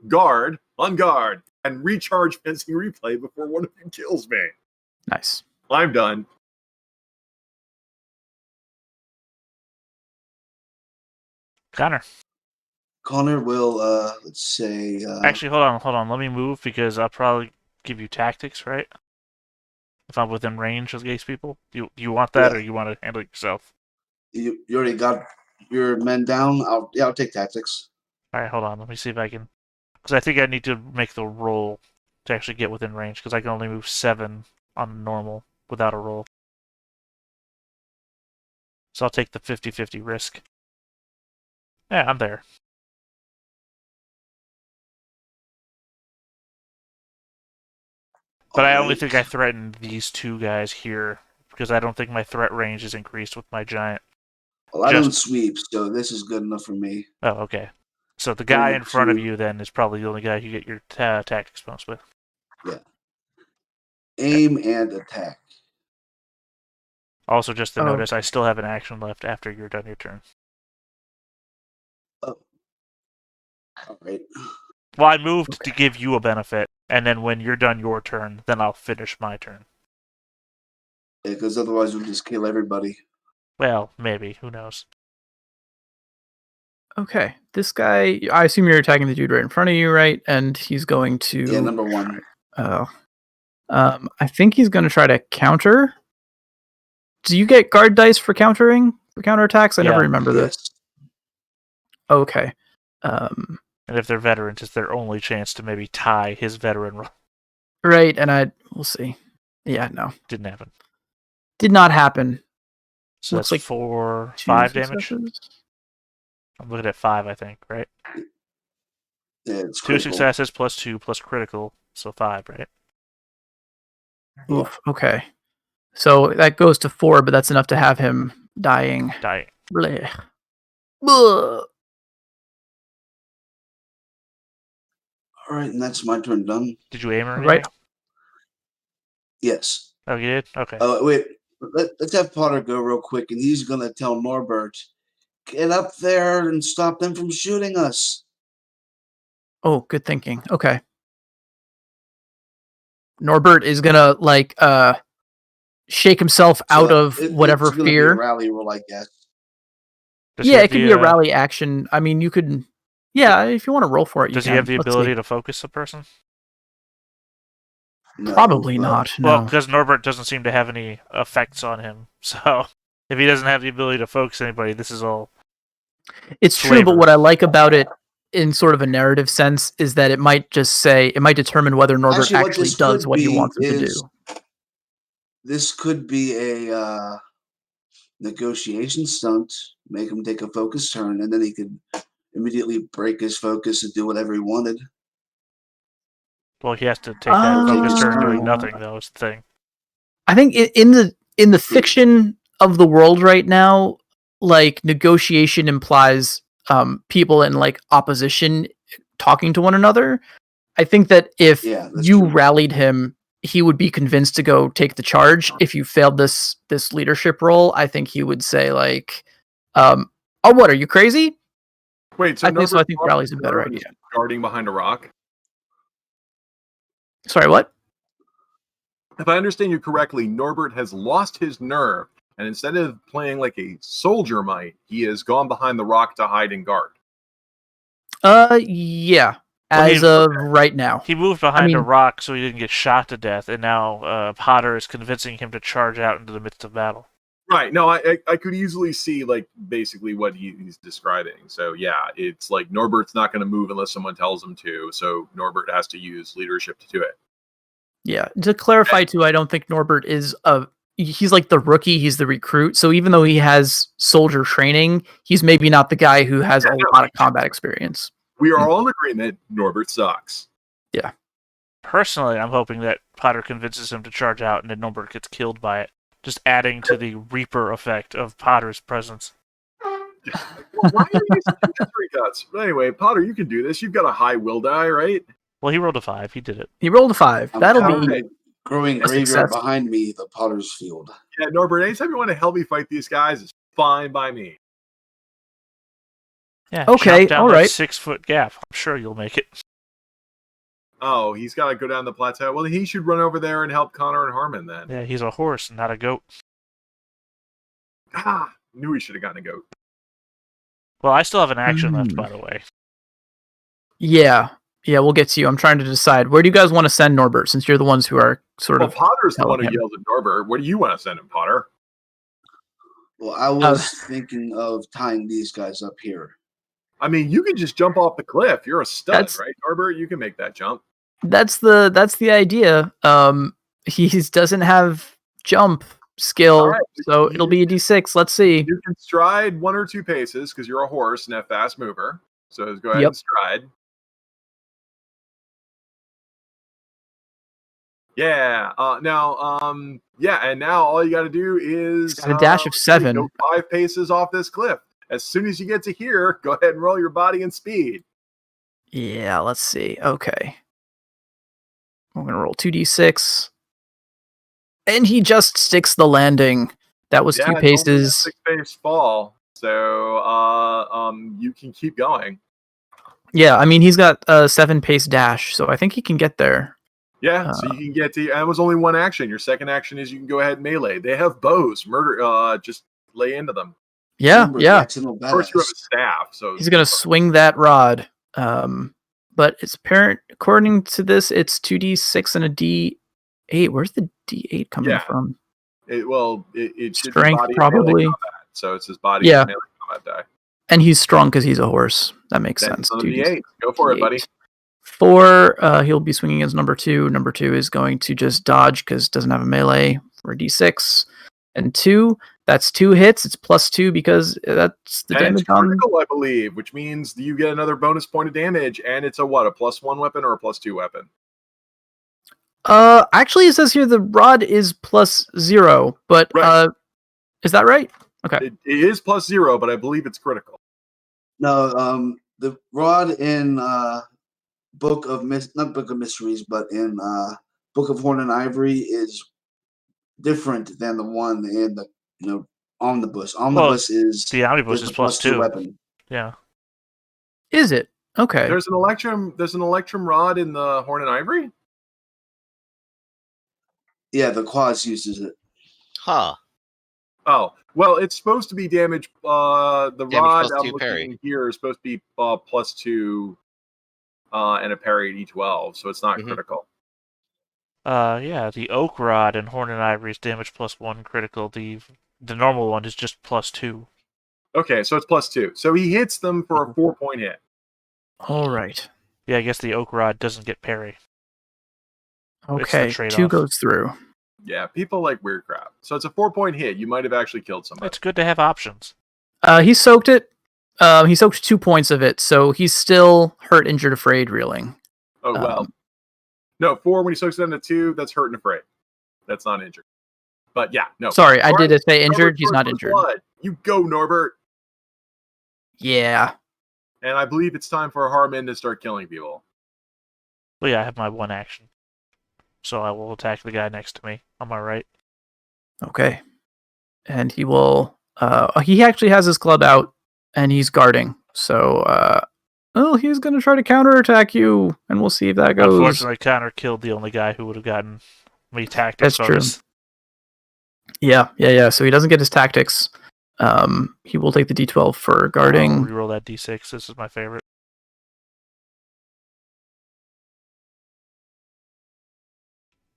on guard, and recharge fencing replay before one of you kills me. Nice. I'm done. Connor will, let's say... Actually, hold on. Let me move, because I'll probably give you tactics, right? If I'm within range of these people. You want that, or you want to handle it yourself? You already got your men down? I'll take tactics. Alright, hold on. Let me see if I can... Because I think I need to make the roll to actually get within range, because I can only move 7 on normal without a roll. So I'll take the 50-50 risk. Yeah, I'm there. But I only think I threatened these two guys here, because I don't think my threat range is increased with my giant. Well, I don't sweep, so this is good enough for me. Oh, okay. So the guy in front of you, then, is probably the only guy you get your tactics bonus with. Yeah. Aim and attack. Also, just to notice, I still have an action left after you're done your turn. Oh. All right. Well, I moved to give you a benefit, and then when you're done your turn, then I'll finish my turn. Yeah, because otherwise we'll just kill everybody. Well, maybe. Who knows? Okay. This guy, I assume you're attacking the dude right in front of you, right? And he's going to... Yeah, number 1. Oh. I think he's going to try to counter. Do you get guard dice for countering? For counterattacks? I never remember this. Okay. And if they're veterans, it's their only chance to maybe tie his veteran role. Right, and we'll see. Yeah, no. Didn't happen. Did not happen. So looks that's like 5 damage? Successes. I'm looking at 5, I think, right? Yeah, it's 2 critical. successes plus 2 plus critical, so 5, right? Oof, okay. So that goes to 4, but that's enough to have him dying. Blech. All right, and that's my turn done. Did you aim or anything? Right. Yes. Oh, you did? Okay. Oh, wait. Let's have Potter go real quick, and he's going to tell Norbert, get up there and stop them from shooting us. Oh, good thinking. Okay. Norbert is going to, shake himself out of whatever it's gonna fear. Be a rally roll, I guess. Yeah, it could be a rally action. I mean, you could... Yeah, if you want to roll for it, you can. Does he have the ability to focus a person? No, Probably not. No. Well, because Norbert doesn't seem to have any effects on him. So, if he doesn't have the ability to focus anybody, this is all... It's true, but what I like about it in sort of a narrative sense is that it might just say... It might determine whether Norbert actually does what he wants him to do. This could be a negotiation stunt. Make him take a focus turn, and then he could immediately break his focus and do whatever he wanted. Well, he has to take that focus turn doing nothing, though, is the thing. I think in the fiction of the world right now, like, negotiation implies people in, like, opposition talking to one another. I think that if you rallied him, he would be convinced to go take the charge. If you failed this leadership role, I think he would say, like, oh, what, are you crazy? Wait, so I think rally's a better idea. Guarding behind a rock? Sorry, what? If I understand you correctly, Norbert has lost his nerve, and instead of playing like a soldier might, he has gone behind the rock to hide and guard. Yeah. As of right now. He moved behind a rock so he didn't get shot to death, and now Potter is convincing him to charge out into the midst of battle. Right. No, I could easily see, like, basically what he's describing. So, yeah, it's like Norbert's not going to move unless someone tells him to, so Norbert has to use leadership to do it. Yeah. To clarify, too, I don't think Norbert is he's like the rookie, he's the recruit. So even though he has soldier training, he's maybe not the guy who has a lot of combat experience. We are all in agreement. Norbert sucks. Yeah. Personally, I'm hoping that Potter convinces him to charge out and then Norbert gets killed by it, just adding to the Reaper effect of Potter's presence. Well, why are you using three cuts? Anyway, Potter, you can do this. You've got a high will die, right? Well, he rolled a 5. He did it. He rolled a 5. That'll be growing a graveyard success. behind me, the Potter's Field. Yeah, Norbert, anytime you want to help me fight these guys, it's fine by me. Yeah. Okay, jump down all that right. 6-foot gap. I'm sure you'll make it. Oh, he's got to go down the plateau. Well, he should run over there and help Connor and Harmon then. Yeah, he's a horse, not a goat. Ah, knew he should have gotten a goat. Well, I still have an action left, by the way. Yeah, we'll get to you. I'm trying to decide. Where do you guys want to send Norbert, since you're the ones who are sort Well, of... Potter's the one who him. yelled at Norbert. Where do you want to send him, Potter? Well, I was thinking of tying these guys up here. I mean, you can just jump off the cliff. You're a stud, That's- right, Norbert? You can make that jump. That's the idea. He doesn't have jump skill, All right, so it'll be a D6. Let's see. You can stride 1 or 2 paces because you're a horse and a fast mover. So go ahead Yep. and stride. Yeah. And now all you got to do is He's got a dash of 7. Go 5 paces off this cliff. As soon as you get to here, go ahead and roll your body and speed. Yeah, let's see. Okay. I'm going to roll 2d6. And he just sticks the landing. That was 2 paces. 6-pace fall. So you can keep going. Yeah, I mean, he's got a 7-pace dash, so I think he can get there. Yeah, so you can get to. And it was only one action. Your second action is you can go ahead and melee. They have bows. Murder. Just lay into them. Yeah. Of course, you have a staff. So He's going to swing that rod. But it's apparent, according to this, it's 2d6 and a d8. Where's the d8 coming from? It should Strength, be body probably. combat, so it's his body Yeah. melee combat die. And he's strong because he's a horse. That makes Then sense. it's on the D8. Go for it, buddy. 4, he'll be swinging as number 2. Number 2 is going to just dodge because it doesn't have a melee for a d6. And 2, that's 2 hits. It's +2 because that's the And damage it's on. critical, I believe, which means you get another bonus point of damage, and it's a +1 weapon or a +2 weapon? Actually, it says here the rod is +0, but Right. Is that right? Okay. It is +0, but I believe it's critical. No, the rod in not Book of Mysteries, but in Book of Horn and Ivory is different than the one in the omnibus. Omnibus is The omnibus is a +2 weapon. Yeah. Is it? Okay. There's an electrum rod in the Horn and Ivory. Yeah, the Quaz uses it. Huh. Oh, well, it's supposed to be damage. The Damage rod plus I'm 2 parry. looking here is supposed to be +2 and a parry at D12, so it's not Mhm. critical. Yeah, the oak rod and horn and ivory is damage +1 critical. The normal one is just +2. Okay, so it's +2. So he hits them for a 4-point hit. All right. Yeah, I guess the oak rod doesn't get parry. It's the Okay. 2 trade-off. goes through. Yeah, people like weird crap. So it's a 4-point hit. You might have actually killed somebody. It's good to have options. He soaked it. He soaked 2 points of it, so he's still hurt, injured, afraid, reeling. Oh, well. No, 4 when he soaks it down to 2, that's hurt and afraid. That's not injured. But yeah, no. Sorry, I did say injured. Norbert He's not first injured. blood. You go, Norbert. Yeah. And I believe it's time for Harmon to start killing people. Well, yeah, I have my one action. So I will attack the guy next to me on my right. Okay. And he will... he actually has his club out, and he's guarding. So, he's going to try to counterattack you, and we'll see if that goes. Unfortunately, Connor killed the only guy who would have gotten me tactics. That's true. Yeah. So he doesn't get his tactics. He will take the D12 for guarding. I'll reroll that D6. This is my favorite.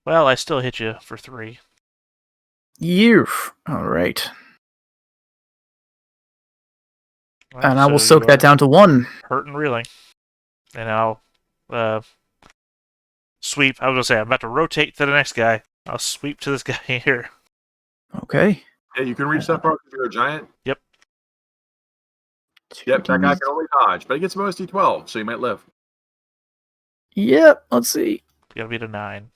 Well, I still hit you for 3. All right. Well, And I will so soak that down to 1. Hurt and reeling. And I'll sweep. I was going to say, I'm about to rotate to the next guy. I'll sweep to this guy here. Okay. Yeah, you can reach that far because you're a giant. Yep. Yep, that guy can only dodge, but he gets bonus D12, so he might live. Yep, let's see. You gotta beat a 9.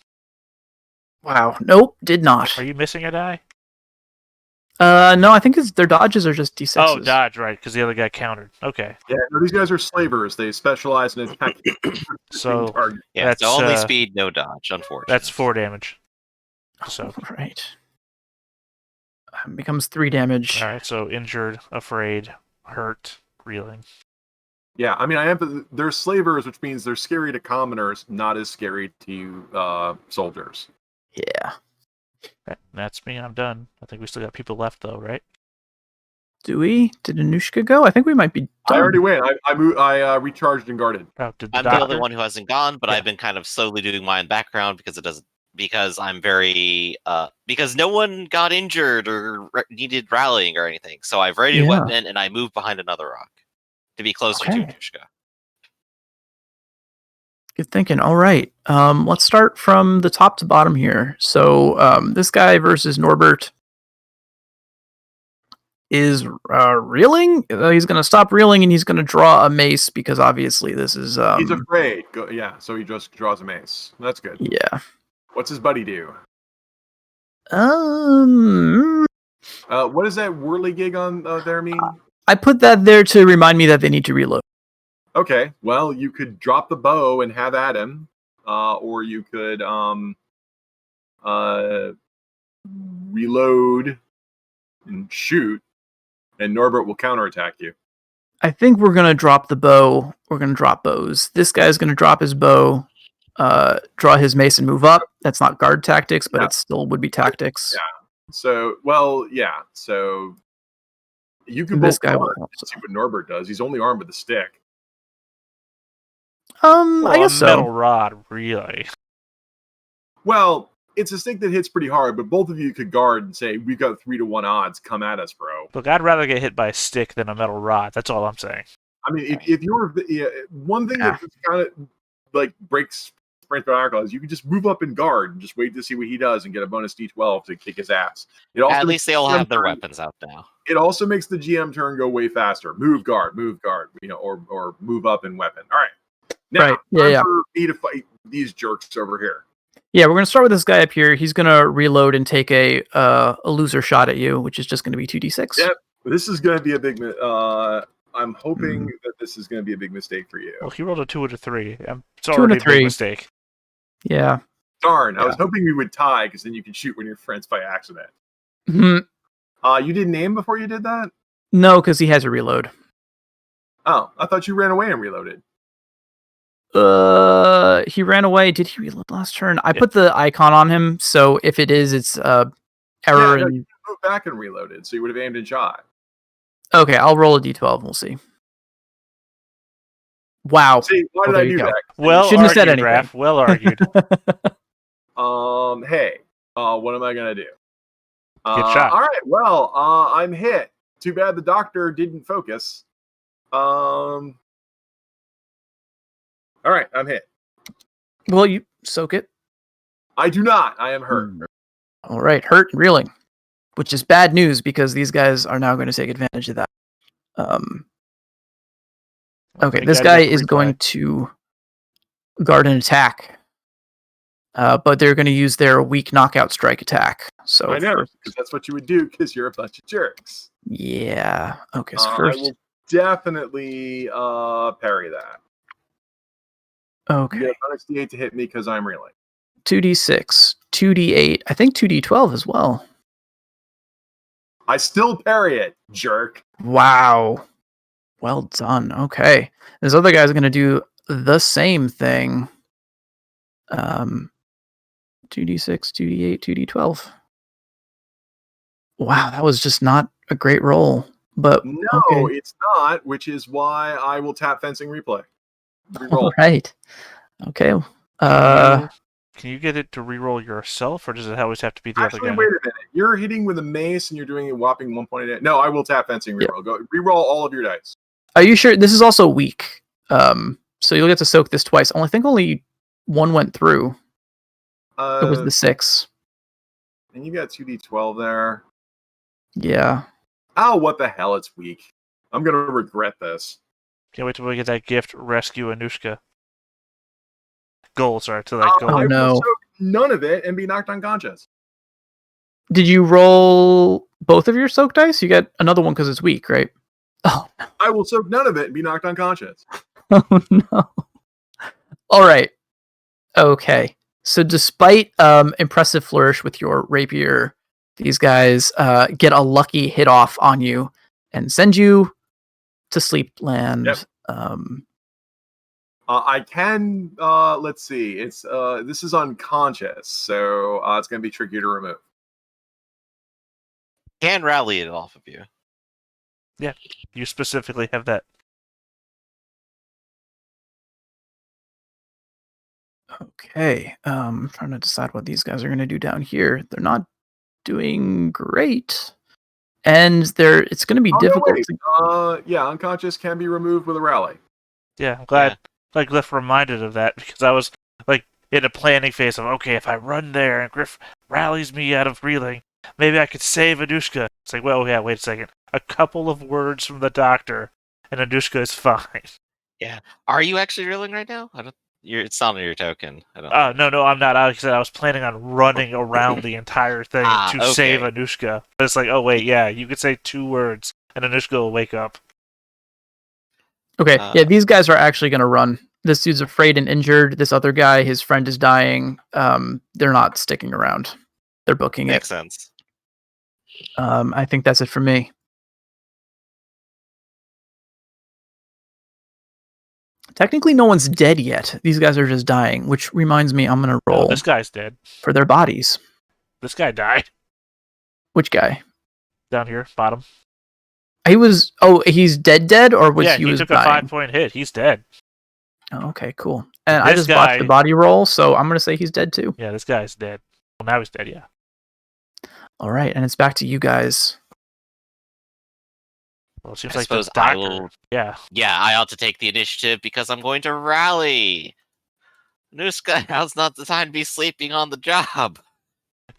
Wow, nope, did not. Are you missing a die? No, I think their dodges are just D6s. Oh, dodge, right, because the other guy countered. Okay. Yeah, no, these guys are slavers. They specialize in attacking. So, yeah, that's, so only speed, no dodge, unfortunately. That's 4 damage. So, right. Becomes 3 damage. Alright, so injured, afraid, hurt, reeling. Yeah, I mean, they're slavers, which means they're scary to commoners, not as scary to soldiers. Yeah. Okay, that's me. I'm done. I think we still got people left, though, right? Do we? Did Anushka go? I think we might be done. I already went. I recharged and guarded. Oh, did I'm the only one who hasn't gone, but Yeah. I've been kind of slowly doing mine background because I'm very because no one got injured or needed rallying or anything. So I've readied a weapon and I moved behind another rock to be closer to Anushka. Good thinking. All right. Let's start from the top to bottom here. So this guy versus Norbert is reeling. He's going to stop reeling and he's going to draw a mace because obviously this is... he's afraid. Yeah, so he just draws a mace. That's good. Yeah. What's his buddy do? What does that whirligig on there mean? I put that there to remind me that they need to reload. Okay, well, you could drop the bow and have at him, or you could reload and shoot, and Norbert will counterattack you. I think we're going to drop the bow. We're going to drop bows. This guy's going to drop his bow, draw his mace, and move up. That's not guard tactics, but it still would be tactics. Yeah. So, well, yeah. So you can This both guy will see what Norbert does. He's only armed with a stick. I guess so. Metal rod, really. Well, it's a stick that hits pretty hard, but both of you could guard and say, "We've got 3-1 odds. Come at us, bro." Look, I'd rather get hit by a stick than a metal rod. That's all I'm saying. I mean, if you're one thing that kind of like breaks Sprint Ironclaw is you can just move up and guard and just wait to see what he does and get a bonus D12 to kick his ass. It also At least they all have their weapons out now. It also makes the GM turn go way faster. Move guard, or move up and weapon. All right. Now, time for me to fight these jerks over here. Yeah, we're going to start with this guy up here. He's going to reload and take a loser shot at you, which is just going to be 2d6. Yep. This is going to be a big... I'm hoping that this is going to be a big mistake for you. Well, he rolled a 2 and a 3. It's already a big mistake. Yeah. Darn, I was hoping we would tie, because then you can shoot when your friends by accident. Mm-hmm. You didn't aim before you did that? No, because he has a reload. Oh, I thought you ran away and reloaded. He ran away. Did he reload last turn? I put the icon on him, so if it is, it's error. Yeah, no, you moved back and reloaded, so you would have aimed and shot. Okay, I'll roll a d12. We'll see. Wow. See, why did I do that? Well shouldn't have said argued, anything. Raph. Well argued. Hey, what am I gonna do? Good shot. All right, well, I'm hit. Too bad the doctor didn't focus. All right, I'm hit. Well, you soak it. I do not. I am hurt. All right, hurt and reeling, which is bad news because these guys are now going to take advantage of that. Okay, this guy is going to guard an attack, but they're going to use their weak knockout strike attack. So I know, because that's what you would do because you're a bunch of jerks. Yeah. Okay, so first... I will definitely parry that. Okay. You have -D8 to hit me because I'm reeling. 2d6, 2d8, I think 2d12 as well. I still parry it, jerk. Wow. Well done. Okay. This other guy's going to do the same thing. 2d6, 2d8, 2d12. Wow, that was just not a great roll. But no, it's not, which is why I will tap fencing replay. Reroll. All right. Okay. Can you get it to reroll yourself, or does it always have to be the other guy? Wait a minute. You're hitting with a mace and you're doing a whopping 1.8. No, I will tap fencing reroll. Go reroll all of your dice. Are you sure? This is also weak. So you'll get to soak this twice. I think only one went through. It was the 6. And you got 2d12 there. Yeah. Oh, what the hell? It's weak. I'm going to regret this. Can't wait till we get that gift, Rescue Anushka. Goal, sorry, to that goal. Oh, I will no. soak none of it and be knocked unconscious. Did you roll both of your soak dice? You got another one because it's weak, right? Oh, no. I will soak none of it and be knocked unconscious. Oh, no. All right. Okay. So despite impressive flourish with your rapier, these guys get a lucky hit off on you and send you to Sleepland. Yep. I can, let's see. It's this is unconscious, so it's going to be tricky to remove. Can rally it off of you. Yeah, you specifically have that. Okay. I'm trying to decide what these guys are going to do down here. They're not doing great. And it's going to be difficult to... Yeah, unconscious can be removed with a rally. Yeah, I'm glad Griff reminded of that, because I was like in a planning phase of, okay, if I run there and Griff rallies me out of reeling, maybe I could save Anushka. It's like, well, yeah, wait a second. A couple of words from the doctor, and Anushka is fine. Yeah. Are you actually reeling right now? It's not on your token. I don't. No, I'm not. Like I said, I was planning on running around the entire thing to save okay. Anushka. But it's like, oh wait, yeah, you could say 2 words, and Anushka will wake up. Okay, yeah, these guys are actually going to run. This dude's afraid and injured. This other guy, his friend is dying. They're not sticking around. They're booking Makes it. sense. I think that's it for me. Technically, no one's dead yet. These guys are just dying, which reminds me, I'm going to roll. Oh, this guy's dead. For their bodies. This guy died. Which guy? Down here, bottom. He was... Oh, he's dead, or was yeah, he was took dying? a 5-point hit. He's dead. Oh, okay, cool. And This I just botched the body roll, so I'm going to say he's dead too. Yeah, this guy's dead. Well, now he's dead, yeah. All right, and it's back to you guys. Well, it seems I like the suppose doctor... I will. Yeah. Yeah, I ought to take the initiative because I'm going to rally. Nuska, now's not the time to be sleeping on the job.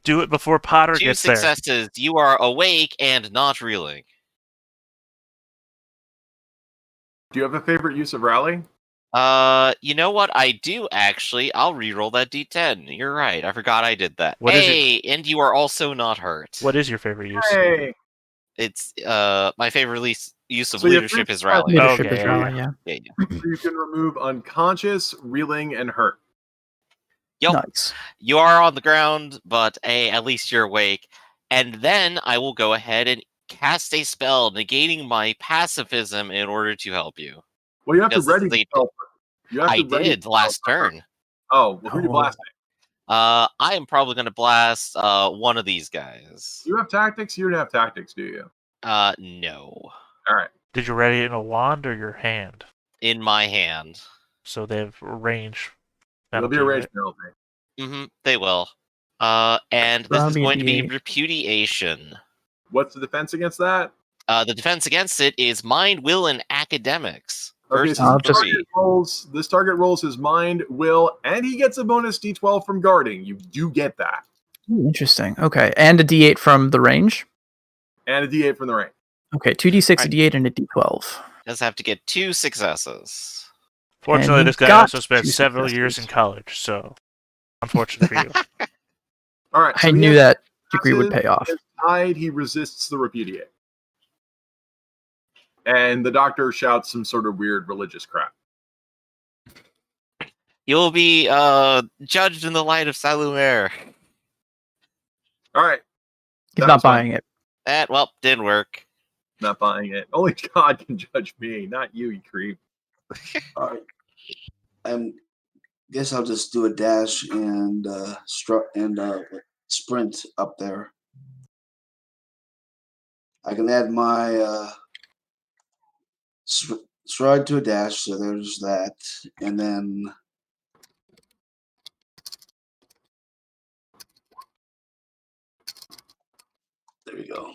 Do it before Potter 2 gets there. successes. You are awake and not reeling. Do you have a favorite use of rally? You know what? I do actually. I'll re-roll that D10. You're right. I forgot I did that. What is it? And you are also not hurt. What is your favorite use? Hey. It's my favorite use of So your leadership first is rally. Leadership Okay, is yeah, rally, yeah. Yeah. So you can remove unconscious, reeling, and hurt. Yep. Nice. You are on the ground, but at least you're awake. And then I will go ahead and cast a spell negating my pacifism in order to help you. Well, you have to Because ready they- the spell. You have I to ready did the last spell first. turn. Oh, well, who you blasting? I am probably going to blast one of these guys. You have tactics? You don't have tactics, do you? No. All right. Did you ready it in a wand or your hand? In my hand. So they have range. It'll be a range penalty. Mm-hmm. They will. And this That'll is be a going to be D8. Repudiation. What's the defense against that? The defense against it is Mind, Will, and Academics. Okay, Versus so just- this target rolls his mind, will, and he gets a bonus D12 from guarding. You do get that. Ooh, interesting. Okay, and a D8 from the range. And a D8 from the range. Okay, 2d6, Right. a D8, and a D12. Does have to get 2 successes. Fortunately, And this he guy got also spent 2 several years successes. in college, so unfortunate for you. All right. I he knew has that degree would passive, pay off. he has Tide, he resists the repudiate. And the doctor shouts some sort of weird religious crap. You'll be judged in the light of Salumer. All right. He's That not was fun. buying it. That, well, didn't work. Not buying it. Only God can judge me, not you, you creep. All right. Guess I'll just do a dash and sprint up there. I can add my stride to a dash, so there's that, and then there we go.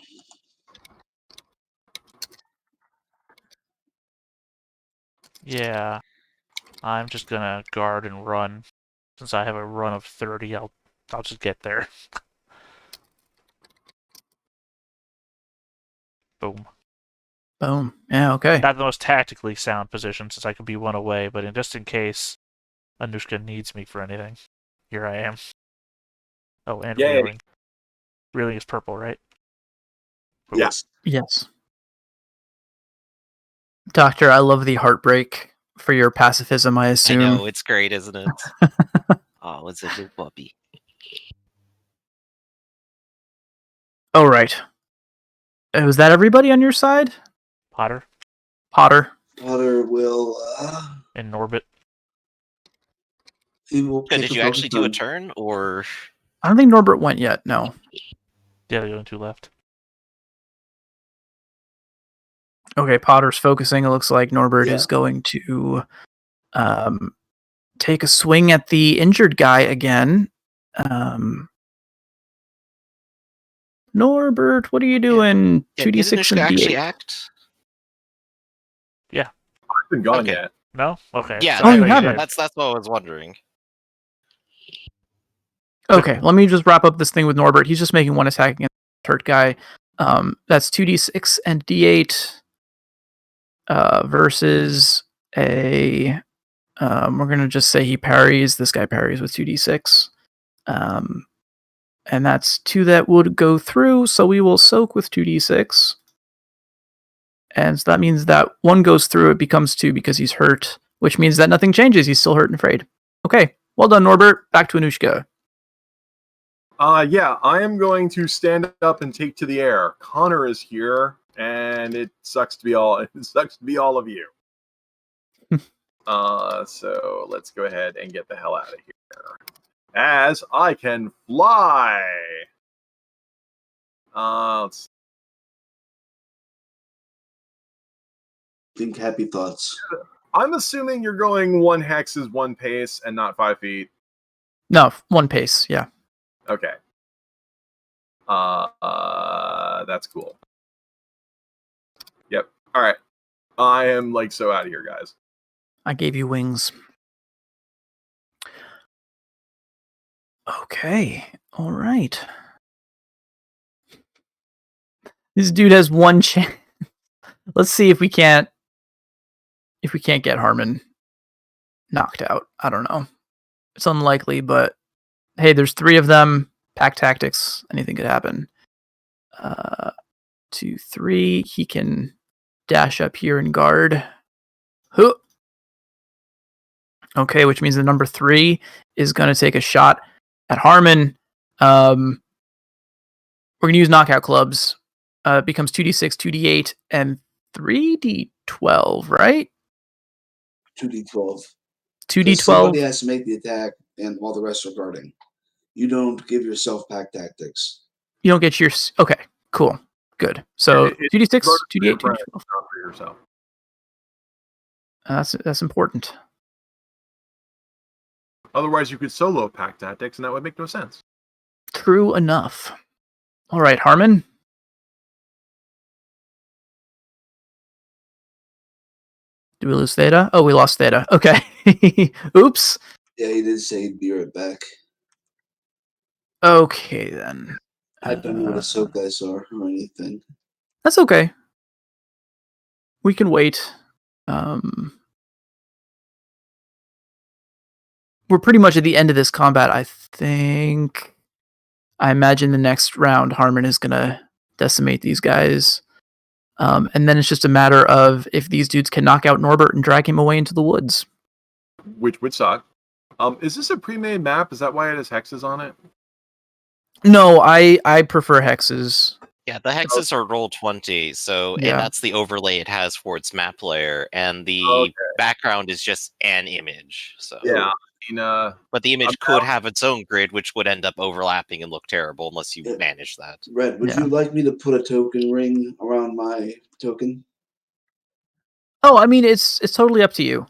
Yeah. I'm just gonna guard and run. Since I have a run of 30, I'll just get there. Boom. Boom. Yeah, okay. Not the most tactically sound position since I could be one away, but just in case Anushka needs me for anything, here I am. Oh, and Yay. reeling. Reeling is purple, right? Boom. Yes. Yes. Doctor, I love the heartbreak for your pacifism, I assume. I know, it's great, isn't it? Oh, it's a little puppy. Oh, right. Was that everybody on your side? Potter Potter. Potter will. and Norbit. He will. Did you actually do a turn, or? I don't think Norbert went yet, no. Yeah, the only two left. Okay, Potter's focusing. It looks like Norbert is going to take a swing at the injured guy again. Norbert, what are you doing? Yeah, 2d6 didn't and Anushka actually d8. act? Yeah. I've been gone Okay. yet. No? Okay. Yeah, Oh, you haven't. that's what I was wondering. Okay, let me just wrap up this thing with Norbert. He's just making one attack against the hurt guy. That's 2d6 and d8 versus a... we're going to just say he parries. This guy parries with 2d6. And that's 2 that would go through, so we will soak with 2d6. And so that means that 1 goes through, it becomes 2 because he's hurt, which means that nothing changes. He's still hurt and afraid. Okay, well done, Norbert. Back to Anushka. Yeah, I am going to stand up and take to the air. Connor is here, and it sucks to be all of you. So let's go ahead and get the hell out of here. As I can fly. Let's think happy thoughts. I'm assuming you're going 1 hex is 1 pace and not 5 feet. No, 1 pace, yeah. Okay. That's cool. Yep. All right. I am like so out of here, guys. I gave you wings. Okay. All right. This dude has 1 chance. Let's see if we can't get Harmon knocked out. I don't know. It's unlikely, but hey, there's 3 of them. Pack tactics. Anything could happen. 2, 3. He can dash up here and guard. Huh. Okay, which means the number 3 is going to take a shot at Harmon. We're going to use knockout clubs. It becomes 2d6, 2d8, and 3d12, right? 2d12. 2d12. Somebody has to make the attack, and while the rest are guarding. You don't give yourself pack tactics. You don't get your... Okay, cool. Good. So 2d6, 2d8, 2d12. For yourself. That's important. Otherwise, you could solo pack tactics, and that would make no sense. True enough. All right, Harmon. Do we lose Theta? Oh, we lost Theta. Okay. Oops. Yeah, he did say he'd be right back. Okay, then. I don't know what a soak guys are or anything. That's okay. We can wait. We're pretty much at the end of this combat, I think. I imagine the next round, Harmon is going to decimate these guys. And then it's just a matter of if these dudes can knock out Norbert and drag him away into the woods. Which would suck. Is this a pre-made map? Is that why it has hexes on it? No, I prefer hexes. Yeah, the hexes are roll 20, so Yeah. and that's the overlay it has for its map layer, and the background is just an image. So Yeah. But the image could have its own grid, which would end up overlapping and look terrible unless you manage that. Red, would you like me to put a token ring around my token? Oh, I mean, it's totally up to you.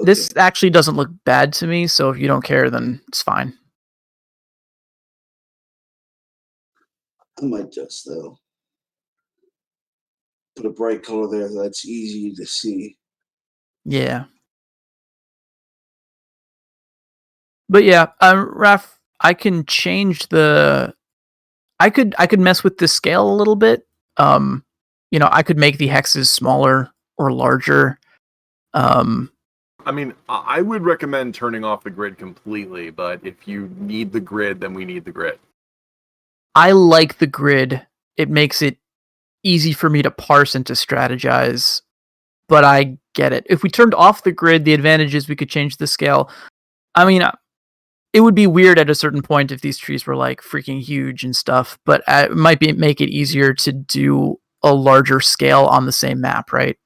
This actually doesn't look bad to me, so if you don't care, then it's fine. I might just, though. Put a bright color there that's easy to see. Yeah. But yeah, Raph, I can change the... I could mess with the scale a little bit. I could make the hexes smaller or larger. I mean, I would recommend turning off the grid completely, but if you need the grid, then we need the grid. I like the grid. It makes it easy for me to parse and to strategize, but I get it. If we turned off the grid, the advantage is we could change the scale. I mean, it would be weird at a certain point if these trees were like freaking huge and stuff, but it might make it easier to do a larger scale on the same map, right?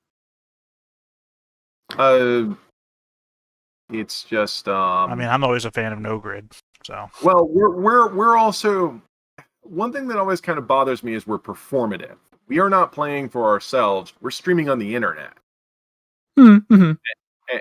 It's just. I mean, I'm always a fan of no grid. So. Well, we're also, one thing that always kind of bothers me is we're performative. We are not playing for ourselves. We're streaming on the internet. Mm-hmm.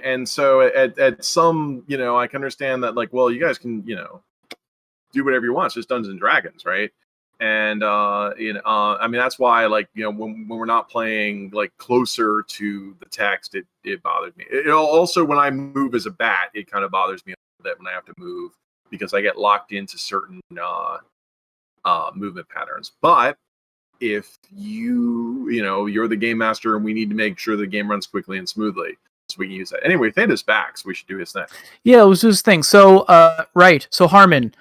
And so at some, I can understand that, like, well, you guys can, do whatever you want. It's just Dungeons and Dragons, right? And I mean, that's why, like, when we're not playing like closer to the text, it bothers me. It also, when I move as a bat, it kind of bothers me a little bit when I have to move because I get locked into certain movement patterns. But if you're the game master and we need to make sure the game runs quickly and smoothly, so we can use that. Anyway, Theta's back, so we should do his thing. Yeah, it was his thing. So, right. So Harmon,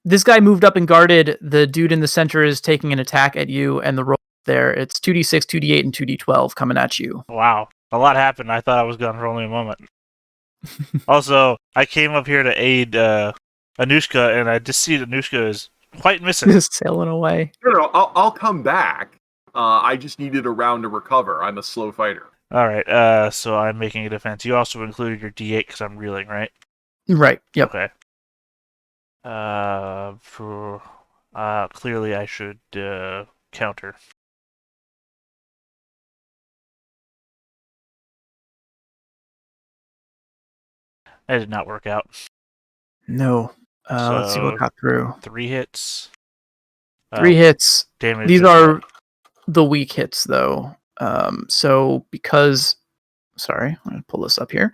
this guy moved up and guarded. The dude in the center is taking an attack at you, and the roll there, it's 2d6, 2d8, and 2d12 coming at you. Wow. A lot happened. I thought I was gone for only a moment. Also, I came up here to aid Anushka, and I just see that Anushka is quite missing. Just sailing away. No, I'll come back. I just needed a round to recover. I'm a slow fighter. All right, so I'm making a defense. You also included your d8 because I'm reeling, right? Right, yep. Okay. Clearly I should counter. That did not work out. No. Let's see what got through. 3 hits. 3 hits. Damage. These are the weak hits, though. So because... Sorry, I'm going to pull this up here.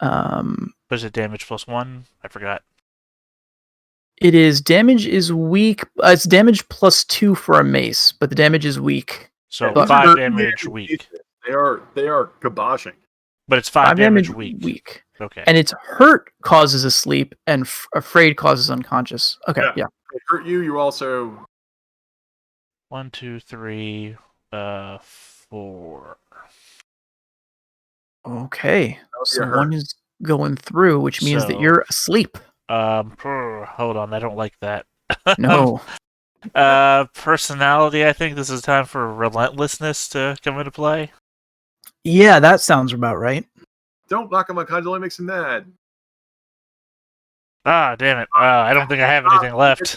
Was it damage +1? I forgot. It is damage is weak. It's damage +2 for a mace, but the damage is weak. So 5 damage weak. They are kiboshing. But it's 5 damage weak. Okay. And it's hurt causes asleep, and afraid causes unconscious. Okay, yeah. It hurt you. You also 1, 2, 3, 4. Okay. So one is going through, which means that you're asleep. Hold on, I don't like that. No. Personality, I think this is time for relentlessness to come into play. Yeah, that sounds about right. Don't knock him unconscious, makes him mad. Ah, damn it. I don't think I have anything left.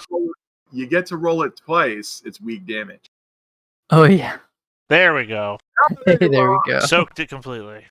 You get to roll it twice, it's weak damage. Oh, yeah. There we go. There we go. Soaked it completely.